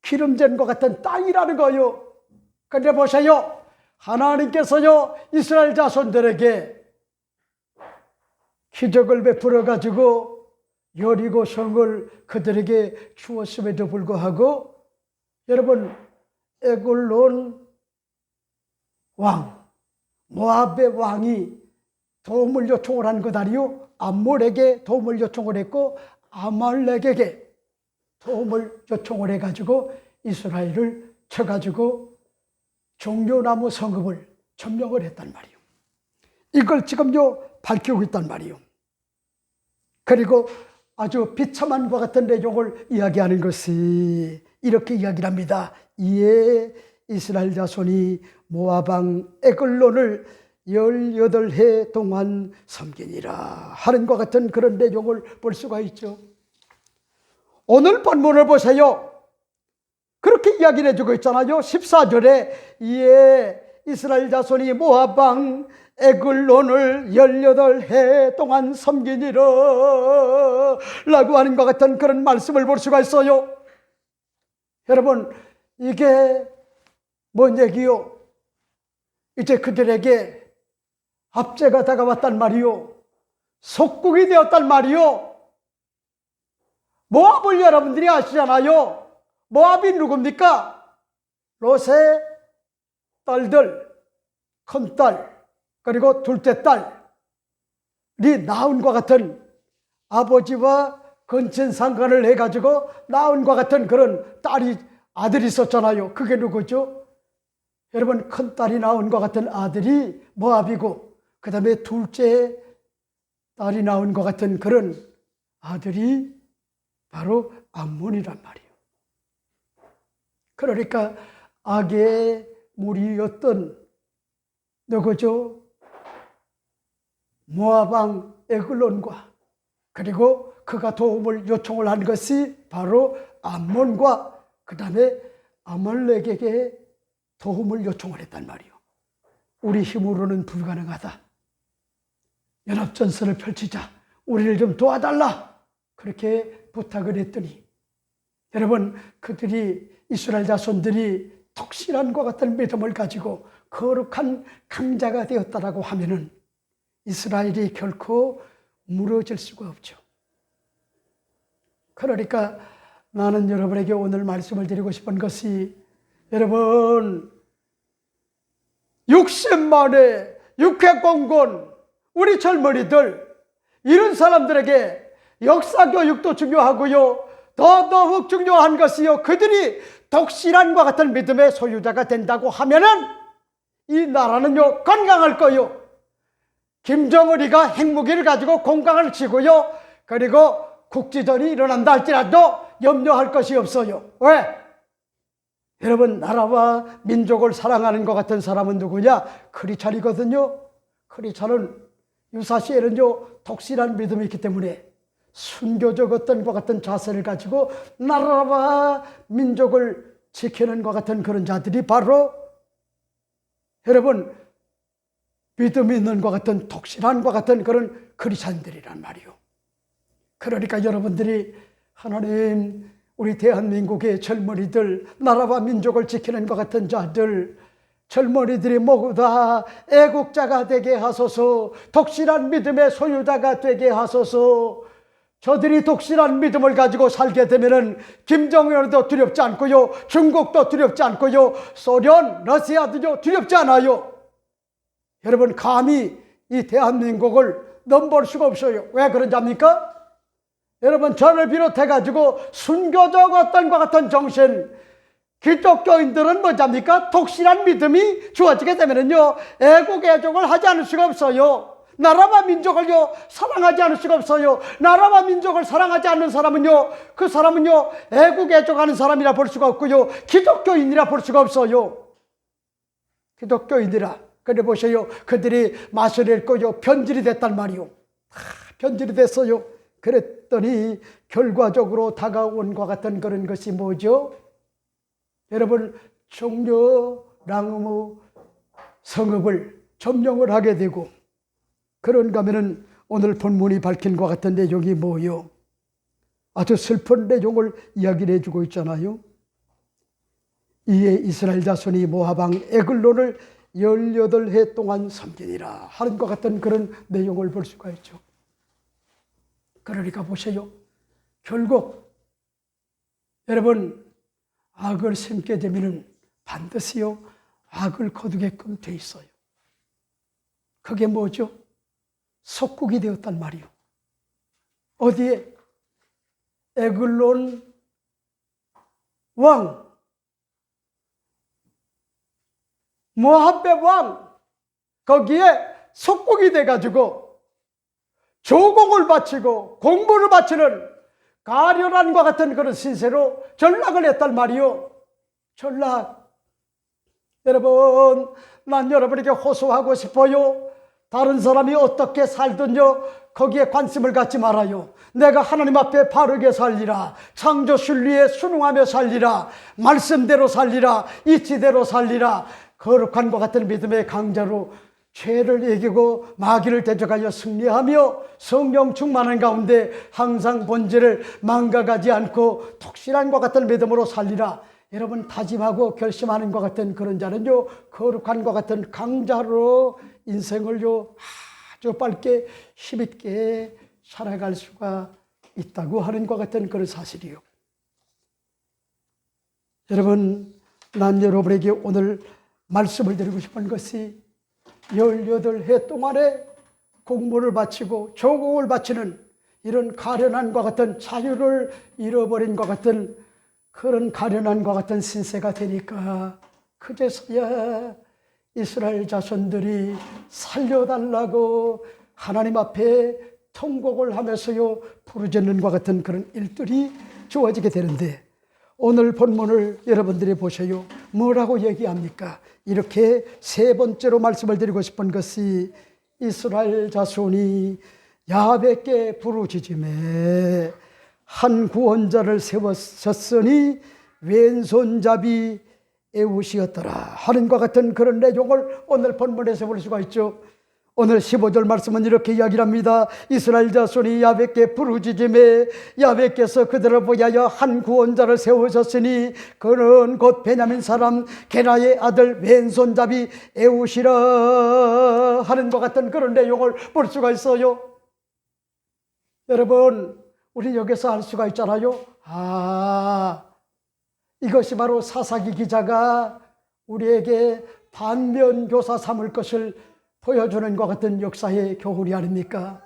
기름진 것 같은 땅이라는 거요. 근데 보세요. 하나님께서요, 이스라엘 자손들에게 기적을 베풀어 가지고 여리고 성을 그들에게 주었음에도 불구하고, 여러분, 에글론 왕, 모압의 왕이 도움을 요청을 한 것 아니요? 암몬에게 도움을 요청을 했고 아말렉에게 도움을 요청을 해가지고 이스라엘을 쳐가지고 종려나무 성읍을 점령을 했단 말이요. 이걸 지금요 밝히고 있단 말이요. 그리고 아주 비참한 것 같은 내용을 이야기하는 것이 이렇게 이야기를 합니다. 이에 이스라엘 자손이 모압 왕 에글론을 18해 동안 섬기니라 하는 것 같은 그런 내용을 볼 수가 있죠. 오늘 본문을 보세요. 그렇게 이야기를 해주고 있잖아요. 14절에 이에 이스라엘 자손이 모압 왕 에글론을 18해 동안 섬기니라 라고 하는 것 같은 그런 말씀을 볼 수가 있어요. 여러분, 이게 뭔 얘기요? 이제 그들에게 압제가 다가왔단 말이요. 속국이 되었단 말이요. 모압을 여러분들이 아시잖아요. 모압이 누굽니까? 롯의 딸들, 큰딸, 그리고 둘째 딸이 낳은 것 같은, 아버지와 근친상간을 해가지고 낳은 것 같은 그런 아들이 있었잖아요. 그게 누구죠? 여러분, 큰딸이 낳은 것 같은 아들이 모압이고, 그 다음에 둘째 딸이 낳은 것 같은 그런 아들이 바로 암몬이란 말이에요. 그러니까 악의 무리였던 누구죠? 모압 왕 에글론과, 그리고 그가 도움을 요청을 한 것이 바로 암몬과 그 다음에 아말렉에게 도움을 요청을 했단 말이에요. 우리 힘으로는 불가능하다. 연합전선을 펼치자. 우리를 좀 도와달라. 그렇게 부탁을 했더니, 여러분, 그들이, 이스라엘 자손들이 독실한 것 같은 믿음을 가지고 거룩한 강자가 되었다라고 하면은 이스라엘이 결코 무너질 수가 없죠. 그러니까 나는 여러분에게 오늘 말씀을 드리고 싶은 것이, 여러분, 60만의 육해공군 우리 젊은이들, 이런 사람들에게 역사교육도 중요하고요, 더더욱 중요한 것이요, 그들이 독실한 것 같은 믿음의 소유자가 된다고 하면은 이 나라는요 건강할 거요. 김정은이가 핵무기를 가지고 공강을 치고요, 그리고 국지전이 일어난다 할지라도 염려할 것이 없어요. 왜? 여러분, 나라와 민족을 사랑하는 것 같은 사람은 누구냐? 크리스찬이거든요. 크리스찬은 유사시에는요 독실한 믿음이 있기 때문에 순교적 어떤 것 같은 자세를 가지고 나라와 민족을 지키는 것 같은 그런 자들이 바로, 여러분, 믿음이 있는 것 같은 독실한 것 같은 그런 크리스찬들이란 말이요. 그러니까 여러분들이 하나님, 우리 대한민국의 젊은이들, 나라와 민족을 지키는 것 같은 자들, 젊은이들이 모두 다 애국자가 되게 하소서, 독실한 믿음의 소유자가 되게 하소서. 저들이 독실한 믿음을 가지고 살게 되면은 김정은도 두렵지 않고요, 중국도 두렵지 않고요, 소련, 러시아도 두렵지 않아요. 여러분, 감히 이 대한민국을 넘볼 수가 없어요. 왜 그런지 압니까? 여러분, 저를 비롯해 가지고 순교적 어떤 것 같은 정신, 기독교인들은 뭐잡니까? 독실한 믿음이 주어지게 되면은요 애국 애종을 하지 않을 수가 없어요. 나라와 민족을요 사랑하지 않을 수가 없어요. 나라와 민족을 사랑하지 않는 사람은요, 그 사람은요 애국 애종하는 사람이라 볼 수가 없고요, 기독교인이라 볼 수가 없어요. 기독교인이라. 그래 보세요, 그들이 맛을 읽고요 변질이 됐단 말이요. 변질이 됐어요. 그랬더니 결과적으로 다가온 것 같은 그런 것이 뭐죠? 여러분, 종려나무 성읍을 점령을 하게 되고, 그런가 하면은 오늘 본문이 밝힌 것 같은 내용이 뭐요? 아주 슬픈 내용을 이야기를 해주고 있잖아요. 이에 이스라엘 자손이 모압 왕 에글론을 18해 동안 섬기니라 하는 것 같은 그런 내용을 볼 수가 있죠. 그러니까 보세요. 결국 여러분 악을 심게 되면 반드시요 악을 거두게끔 돼 있어요. 그게 뭐죠? 속국이 되었단 말이요. 어디에? 에글론 왕, 모압의 왕, 거기에 속국이 돼가지고 조공을 바치고 공물을 바치는 가련한과 같은 그런 신세로 전락을 했단 말이요. 전락. 여러분, 난 여러분에게 호소하고 싶어요. 다른 사람이 어떻게 살든요, 거기에 관심을 갖지 말아요. 내가 하나님 앞에 바르게 살리라. 창조 순리에 순응하며 살리라. 말씀대로 살리라. 이치대로 살리라. 거룩한 것 같은 믿음의 강자로 죄를 이기고 마귀를 대적하여 승리하며 성령 충만한 가운데 항상 본질을 망가가지 않고 독실한 것 같은 믿음으로 살리라. 여러분, 다짐하고 결심하는 것 같은 그런 자는요, 거룩한 것 같은 강자로 인생을요 아주 밝게 힘있게 살아갈 수가 있다고 하는 것 같은 그런 사실이요. 여러분, 난 여러분에게 오늘 말씀을 드리고 싶은 것이 18해 동안에 공물을 바치고 조공을 바치는 이런 가련한과 같은 자유를 잃어버린 것 같은 그런 가련한과 같은 신세가 되니까 그제서야 이스라엘 자손들이 살려달라고 하나님 앞에 통곡을 하면서요 부르짖는 것 같은 그런 일들이 주어지게 되는데, 오늘 본문을 여러분들이 보세요. 뭐라고 얘기합니까? 이렇게 세 번째로 말씀을 드리고 싶은 것이 이스라엘 자손이 야훼께 부르짖음에 한 구원자를 세웠으니 왼손잡이 에웃이었더라 하는 것 같은 그런 내용을 오늘 본문에서 볼 수가 있죠. 오늘 15절 말씀은 이렇게 이야기를 합니다. 이스라엘 자손이 야훼께 부르짖음에 야훼께서 그들을 보하여 한 구원자를 세우셨으니 그는 곧 베냐민 사람 게라의 아들 왼손잡이 에웃이라 하는 것 같은 그런 내용을 볼 수가 있어요. 여러분, 우리 여기서 알 수가 있잖아요. 이것이 바로 사사기 기자가 우리에게 반면교사 삼을 것을 보여주는 것 같은 역사의 교훈이 아닙니까?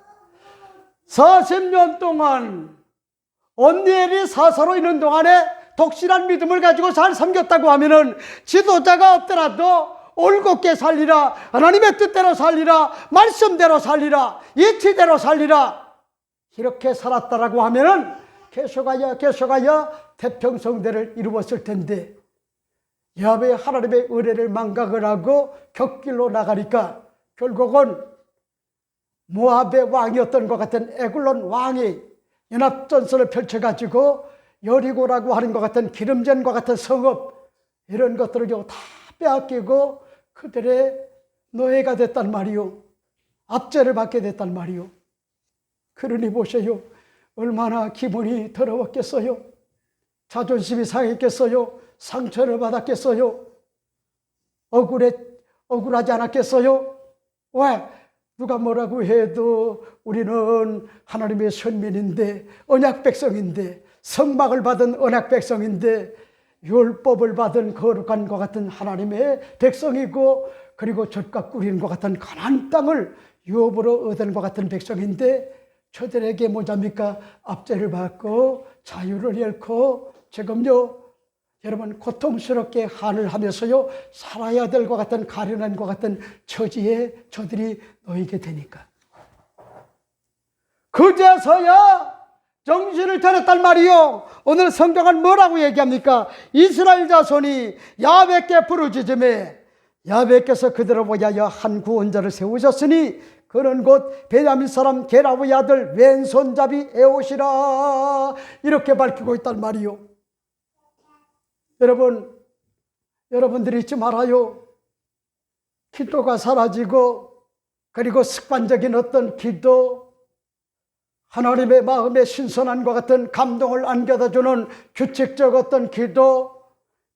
40년 동안 언니엘이 사사로 있는 동안에 독실한 믿음을 가지고 잘 섬겼다고 하면은 지도자가 없더라도 올곧게 살리라, 하나님의 뜻대로 살리라, 말씀대로 살리라, 이치대로 살리라, 이렇게 살았다라고 하면은 계속하여 태평성대를 이루었을 텐데, 야훼 하나님의 의뢰를 망각을 하고 격길로 나가니까 결국은 모압의 왕이었던 것 같은 에글론 왕이 연합전선을 펼쳐가지고 여리고라고 하는 것 같은 기름전과 같은 성읍, 이런 것들을 다 빼앗기고 그들의 노예가 됐단 말이요, 압제를 받게 됐단 말이요. 그러니 보세요, 얼마나 기분이 더러웠겠어요. 자존심이 상했겠어요. 상처를 받았겠어요. 억울하지 않았겠어요. 왜? 누가 뭐라고 해도 우리는 하나님의 선민인데, 언약 백성인데, 성막을 받은 언약 백성인데, 율법을 받은 거룩한 것 같은 하나님의 백성이고, 그리고 젖과 꿀인 것 같은 가나안 땅을 유업으로 얻은 것 같은 백성인데, 저들에게 뭐랍니까? 압제를 받고 자유를 잃고 지금요, 여러분 고통스럽게 한을 하면서요 살아야 될 것 같은 가련한 것 같은 처지에 저들이 놓이게 되니까 그제서야 정신을 차렸단 말이요. 오늘 성경은 뭐라고 얘기합니까? 이스라엘 자손이 야훼께 부르짖음에 야훼께서 그들을 보하여 한 구원자를 세우셨으니 그는 곧 베냐민 사람 게라의 아들 왼손잡이 에옷이라, 이렇게 밝히고 있단 말이요. 여러분들이 잊지 말아요. 기도가 사라지고, 그리고 습관적인 어떤 기도, 하나님의 마음에 신선함과 같은 감동을 안겨다주는 규칙적 어떤 기도,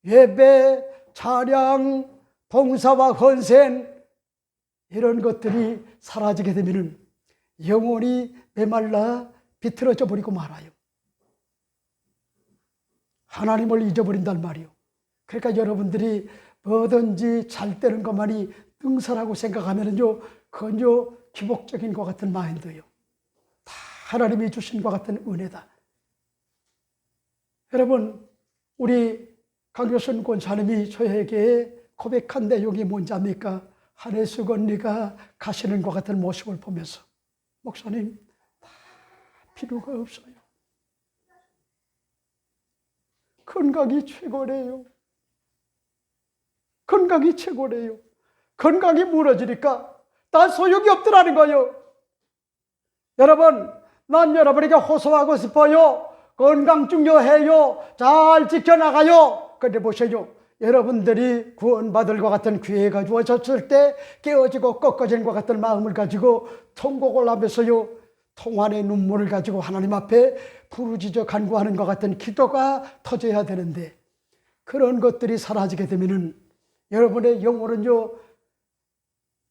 예배, 찬양, 봉사와 헌신 이런 것들이 사라지게 되면 영혼이 메말라 비틀어져 버리고 말아요. 하나님을 잊어버린단 말이요. 그러니까 여러분들이 뭐든지 잘 되는 것만이 능사라고 생각하면은요, 그건요 기복적인 것 같은 마인드예요. 다 하나님이 주신 것 같은 은혜다. 여러분, 우리 강효선 권사님이 저에게 고백한 내용이 뭔지 압니까? 한혜숙 언니가 가시는 것 같은 모습을 보면서, 목사님, 다 필요가 없어요. 건강이 최고래요. 건강이 최고래요. 건강이 무너지니까 다 소용이 없더라는 거예요. 여러분, 난 여러분에게 호소하고 싶어요. 건강 중요해요. 잘 지켜나가요. 근데 보세요. 여러분들이 구원받을 것 같은 기회가 주어졌을 때 깨어지고 꺾어진 것 같은 마음을 가지고 통곡을 하면서요, 통환의 눈물을 가지고 하나님 앞에 부르짖어 간구하는 것 같은 기도가 터져야 되는데, 그런 것들이 사라지게 되면은 여러분의 영혼은요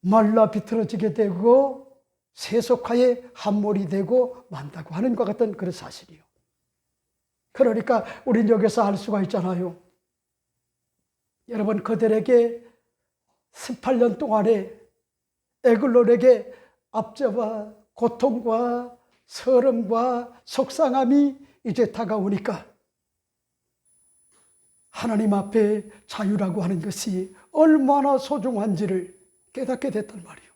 말라 비틀어지게 되고 세속화의 함몰이 되고 만다고 하는 것 같은 그런 사실이요. 그러니까 우린 여기서 알 수가 있잖아요. 여러분, 그들에게 18년 동안에 에글론에게 압제와 고통과 서름과 속상함이 이제 다가오니까 하나님 앞에 자유라고 하는 것이 얼마나 소중한지를 깨닫게 됐단 말이에요.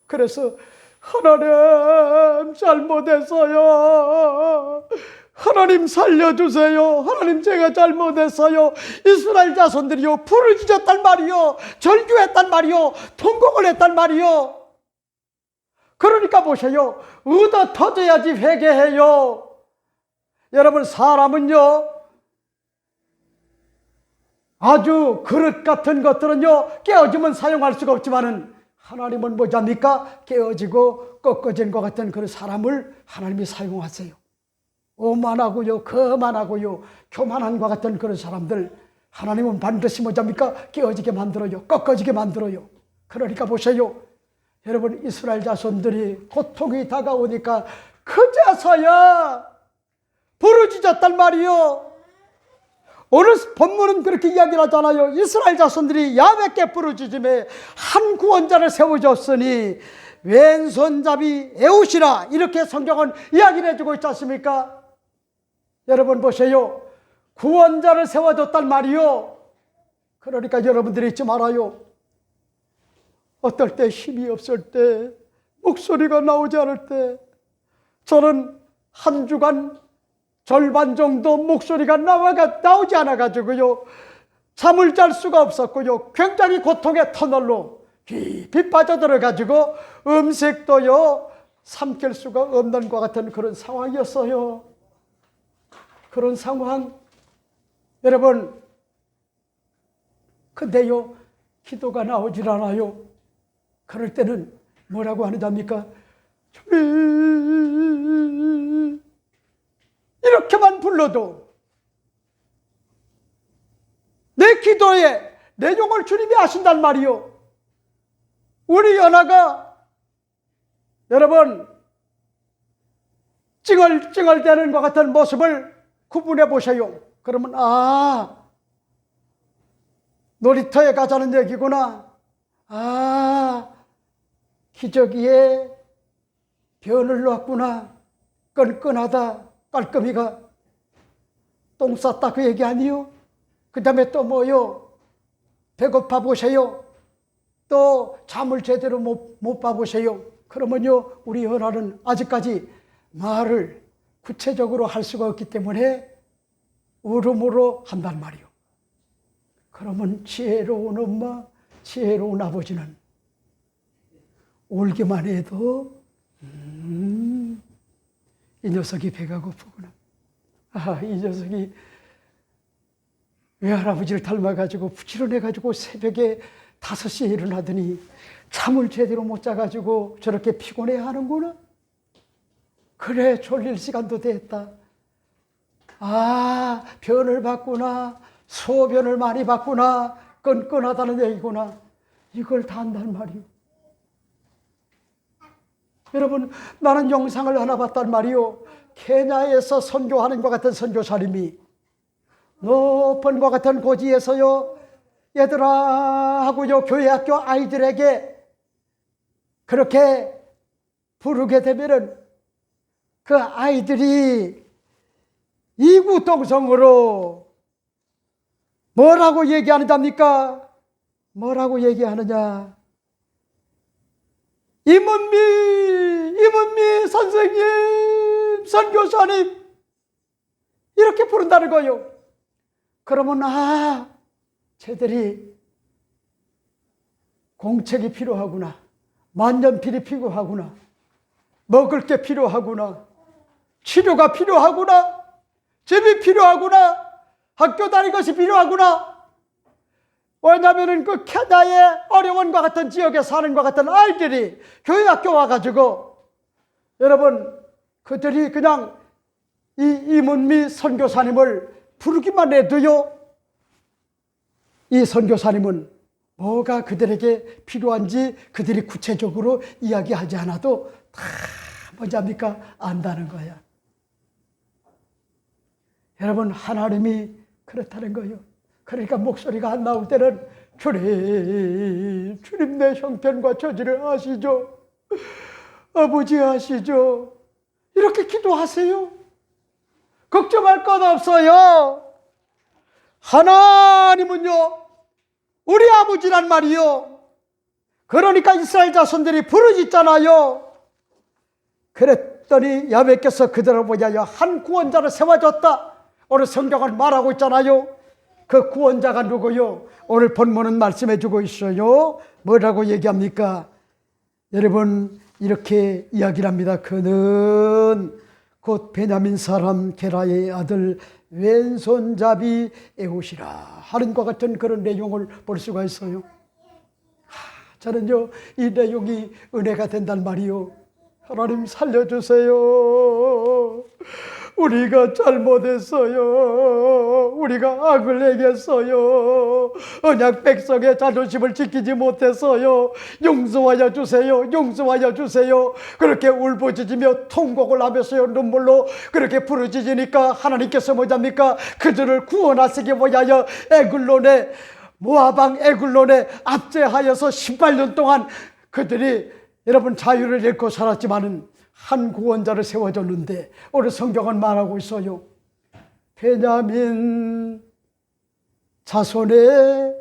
그래서 하나님 잘못했어요. 하나님 살려주세요. 하나님 제가 잘못했어요. 이스라엘 자손들이요 부르짖었단 말이요, 절규했단 말이요, 통곡을 했단 말이요. 그러니까 보세요, 얻어 터져야지 회개해요. 여러분, 사람은요 아주 그릇 같은 것들은요 깨어지면 사용할 수가 없지만은 하나님은 뭐잡니까? 깨어지고 꺾어진 것 같은 그런 사람을 하나님이 사용하세요. 오만하고요, 거만하고요, 교만한 것 같은 그런 사람들 하나님은 반드시 뭐잡니까? 깨어지게 만들어요. 꺾어지게 만들어요. 그러니까 보세요, 여러분, 이스라엘 자손들이 고통이 다가오니까 그제서야 부르짖었단 말이요. 오늘 본문은 그렇게 이야기를 하잖아요. 이스라엘 자손들이 야훼께 부르짖음에 한 구원자를 세워줬으니 왼손잡이 에웃이라, 이렇게 성경은 이야기를 해주고 있지 않습니까? 여러분 보세요, 구원자를 세워줬단 말이요. 그러니까 여러분들이 잊지 말아요. 어떨 때 힘이 없을 때, 목소리가 나오지 않을 때, 저는 한 주간 절반 정도 목소리가 나오지 않아가지고요 잠을 잘 수가 없었고요, 굉장히 고통의 터널로 깊이 빠져들어가지고 음식도요 삼킬 수가 없는 것 같은 그런 상황이었어요. 그런 상황. 여러분, 근데요 기도가 나오질 않아요. 그럴 때는 뭐라고 하는답니까? 이렇게만 불러도 내 기도의 내용을 주님이 아신단 말이요. 우리 연하가 여러분 찡얼찡얼대는 것 같은 모습을 구분해 보세요. 그러면 놀이터에 가자는 얘기구나. 기저귀에 변을 놓았구나. 끈끈하다. 깔끔이가 똥 쌌다, 그 얘기 아니요? 그 다음에 또 뭐요? 배고파 보세요. 또 잠을 제대로 못 봐보세요. 그러면요 우리 연하는 아직까지 말을 구체적으로 할 수가 없기 때문에 울음으로 한단 말이요. 그러면 지혜로운 엄마, 지혜로운 아버지는 울기만 해도 이 녀석이 배가 고프구나. 이 녀석이 외할아버지를 닮아가지고 부지런해가지고 새벽에 5시에 일어나더니 잠을 제대로 못 자가지고 저렇게 피곤해하는구나. 그래, 졸릴 시간도 됐다. 변을 봤구나. 소변을 많이 봤구나, 끈끈하다는 얘기구나, 이걸 다 안단 말이요. 여러분, 나는 영상을 하나 봤단 말이요. 케냐에서 선교하는 것 같은 선교사님이 높은 것 같은 고지에서요, 얘들아 하고요, 교회 학교 아이들에게 그렇게 부르게 되면은 그 아이들이 이구동성으로 뭐라고 얘기하느냐입니까? 뭐라고 얘기하느냐? 이문미 선생님, 선교사님, 이렇게 부른다는 거예요. 그러면 쟤들이 공책이 필요하구나, 만년필이 필요하구나, 먹을 게 필요하구나, 치료가 필요하구나, 집이 필요하구나, 학교 다닐 것이 필요하구나. 왜냐하면 그 케냐의 어려운 것 같은 지역에 사는 것 같은 아이들이 교회 학교 와가지고, 여러분, 그들이 그냥 이문미 선교사님을 부르기만 해도요, 이 선교사님은 뭐가 그들에게 필요한지 그들이 구체적으로 이야기하지 않아도 다 뭔지 압니까? 안다는 거야. 여러분, 하나님이 그렇다는 거예요. 그러니까 목소리가 안 나올 때는 주님 내 형편과 처지를 아시죠? 아버지 아시죠? 이렇게 기도하세요. 걱정할 것 없어요. 하나님은요, 우리 아버지란 말이요. 그러니까 이스라엘 자손들이 부르짖잖아요. 그랬더니 야훼께서 그들을 보자여 한 구원자를 세워줬다. 오늘 성경은 말하고 있잖아요. 그 구원자가 누구요? 오늘 본문은 말씀해주고 있어요. 뭐라고 얘기합니까? 여러분, 이렇게 이야기를 합니다. 그는 곧 베냐민 사람 게라의 아들 왼손잡이 에훗이라 하는 것 같은 그런 내용을 볼 수가 있어요. 저는요, 이 내용이 은혜가 된단 말이요. 하나님 살려주세요. 우리가 잘못했어요. 우리가 악을 행했어요. 언약 백성의 자존심을 지키지 못했어요. 용서하여 주세요. 용서하여 주세요. 그렇게 울부짖으며 통곡을 하면서요, 눈물로 그렇게 부르짖으니까 하나님께서 뭐랍니까? 그들을 구원하시기 위하여 에글론에, 모아방 에글론에 압제하여서 18년 동안 그들이 여러분 자유를 잃고 살았지만은 한 구원자를 세워줬는데, 오늘 성경은 말하고 있어요. 베냐민 자손의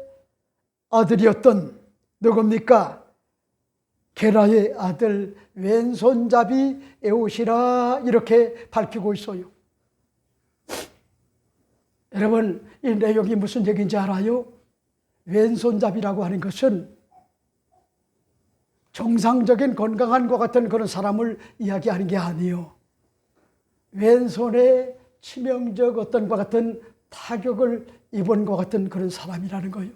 아들이었던 누굽니까? 게라의 아들 왼손잡이 에훗이라 이렇게 밝히고 있어요. 여러분, 이 내용이 무슨 얘기인지 알아요? 왼손잡이라고 하는 것은 정상적인 건강한 것 같은 그런 사람을 이야기하는 게 아니에요. 왼손에 치명적 어떤 것 같은 타격을 입은 것 같은 그런 사람이라는 거예요.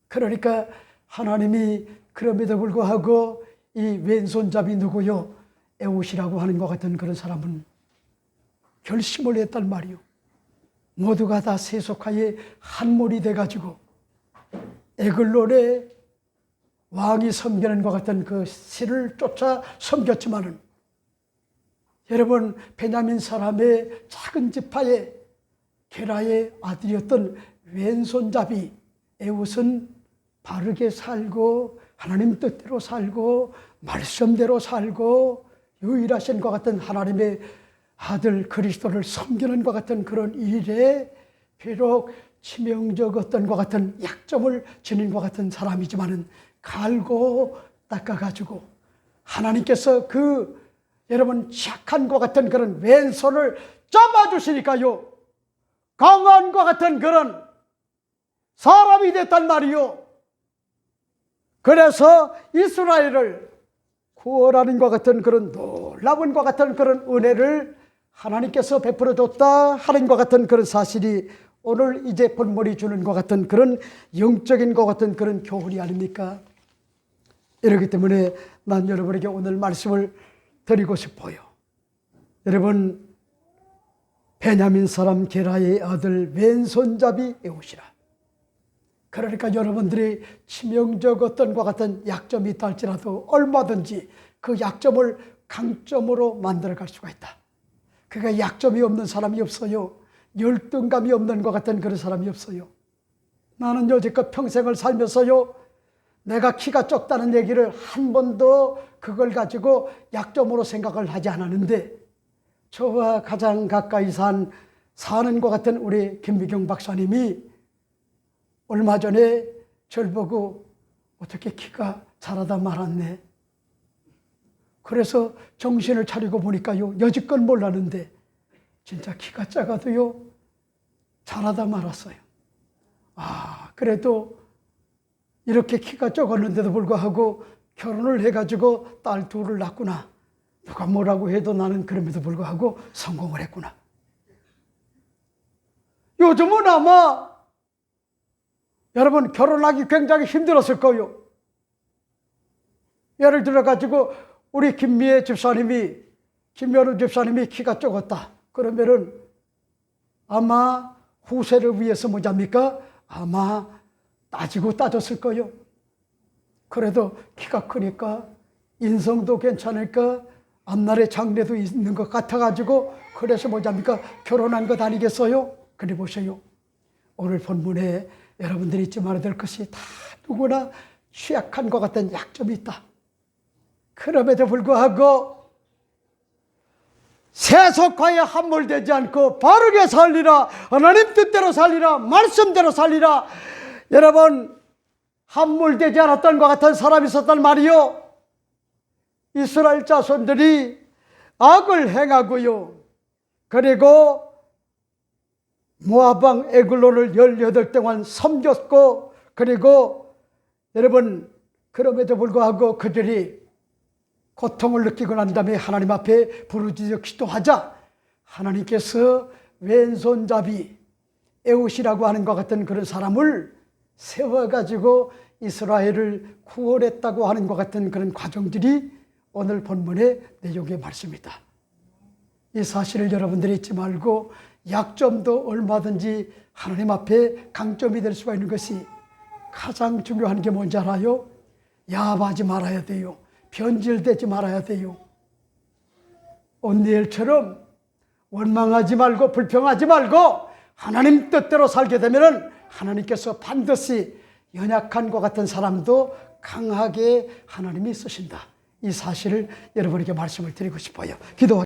그러니까 하나님이 그럼에도 불구하고 이 왼손잡이 누구요? 에훗이라고 하는 것 같은 그런 사람은 결심을 했단 말이요. 모두가 다 세속화의 한몰이 돼가지고 에글론의 왕이 섬기는 것 같은 그 신을 쫓아 섬겼지만은, 여러분, 베냐민 사람의 작은 지파의 게라의 아들이었던 왼손잡이 에훗은 바르게 살고 하나님 뜻대로 살고 말씀대로 살고 유일하신 것 같은 하나님의 아들 그리스도를 섬기는 것 같은 그런 일에 비록 치명적 어떤 것 같은 약점을 지닌 것 같은 사람이지만은 갈고 닦아가지고 하나님께서 그 여러분 착한 것 같은 그런 왼손을 잡아주시니까요, 강한 것 같은 그런 사람이 됐단 말이요. 그래서 이스라엘을 구원하는 것 같은 그런 놀라운 것 같은 그런 은혜를 하나님께서 베풀어 줬다 하는 것 같은 그런 사실이 오늘 이제 본문이 주는 것 같은 그런 영적인 것 같은 그런 교훈이 아닙니까? 이렇기 때문에 난 여러분에게 오늘 말씀을 드리고 싶어요. 여러분, 베냐민 사람 게라의 아들 왼손잡이 에웃이라. 그러니까 여러분들이 치명적 어떤 것 같은 약점이 있다 할지라도 얼마든지 그 약점을 강점으로 만들어갈 수가 있다. 그러니까 약점이 없는 사람이 없어요. 열등감이 없는 것 같은 그런 사람이 없어요. 나는 여지껏 평생을 살면서요, 내가 키가 적다는 얘기를 한 번도 그걸 가지고 약점으로 생각을 하지 않았는데, 저와 가장 가까이 사는 것 같은 우리 김미경 박사님이 얼마 전에 저를 보고 어떻게 키가 자라다 말았네. 그래서 정신을 차리고 보니까요, 여지껏 몰랐는데 진짜 키가 작아도요 자라다 말았어요. 그래도 이렇게 키가 적었는데도 불구하고 결혼을 해가지고 딸 둘을 낳구나. 누가 뭐라고 해도 나는 그럼에도 불구하고 성공을 했구나. 요즘은 아마 여러분 결혼하기 굉장히 힘들었을 거예요. 예를 들어가지고 우리 김미애 집사님이, 김여름 집사님이 키가 적었다. 그러면은 아마 후세를 위해서 뭐잡니까? 아마 따지고 따졌을 거예요. 그래도 키가 크니까 인성도 괜찮을까? 앞날에 장래도 있는 것 같아가지고 그래서 뭐잡니까? 결혼한 것 아니겠어요? 그래 보세요. 오늘 본문에 여러분들이 잊지 말아야 될 것이 다 누구나 취약한 것 같은 약점이 있다. 그럼에도 불구하고 세속화에 함몰되지 않고 바르게 살리라. 하나님 뜻대로 살리라. 말씀대로 살리라. 여러분, 함몰되지 않았던 것 같은 사람이 있었단 말이요. 이스라엘 자손들이 악을 행하고요. 그리고 모압 왕 에글론을 18대 동안 섬겼고, 그리고 여러분, 그럼에도 불구하고 그들이 고통을 느끼고 난 다음에 하나님 앞에 부르짖어 기도하자 하나님께서 왼손잡이 에웃이라고 하는 것 같은 그런 사람을 세워가지고 이스라엘을 구원했다고 하는 것 같은 그런 과정들이 오늘 본문의 내용의 말씀입니다. 이 사실을 여러분들이 잊지 말고 약점도 얼마든지 하나님 앞에 강점이 될 수가 있는 것이 가장 중요한 게 뭔지 알아요? 야합하지 말아야 돼요. 변질되지 말아야 돼요. 온니엘처럼 원망하지 말고 불평하지 말고 하나님 뜻대로 살게 되면 하나님께서 반드시 연약한 것 같은 사람도 강하게 하나님이 쓰신다. 이 사실을 여러분에게 말씀을 드리고 싶어요. 기도하겠습니다.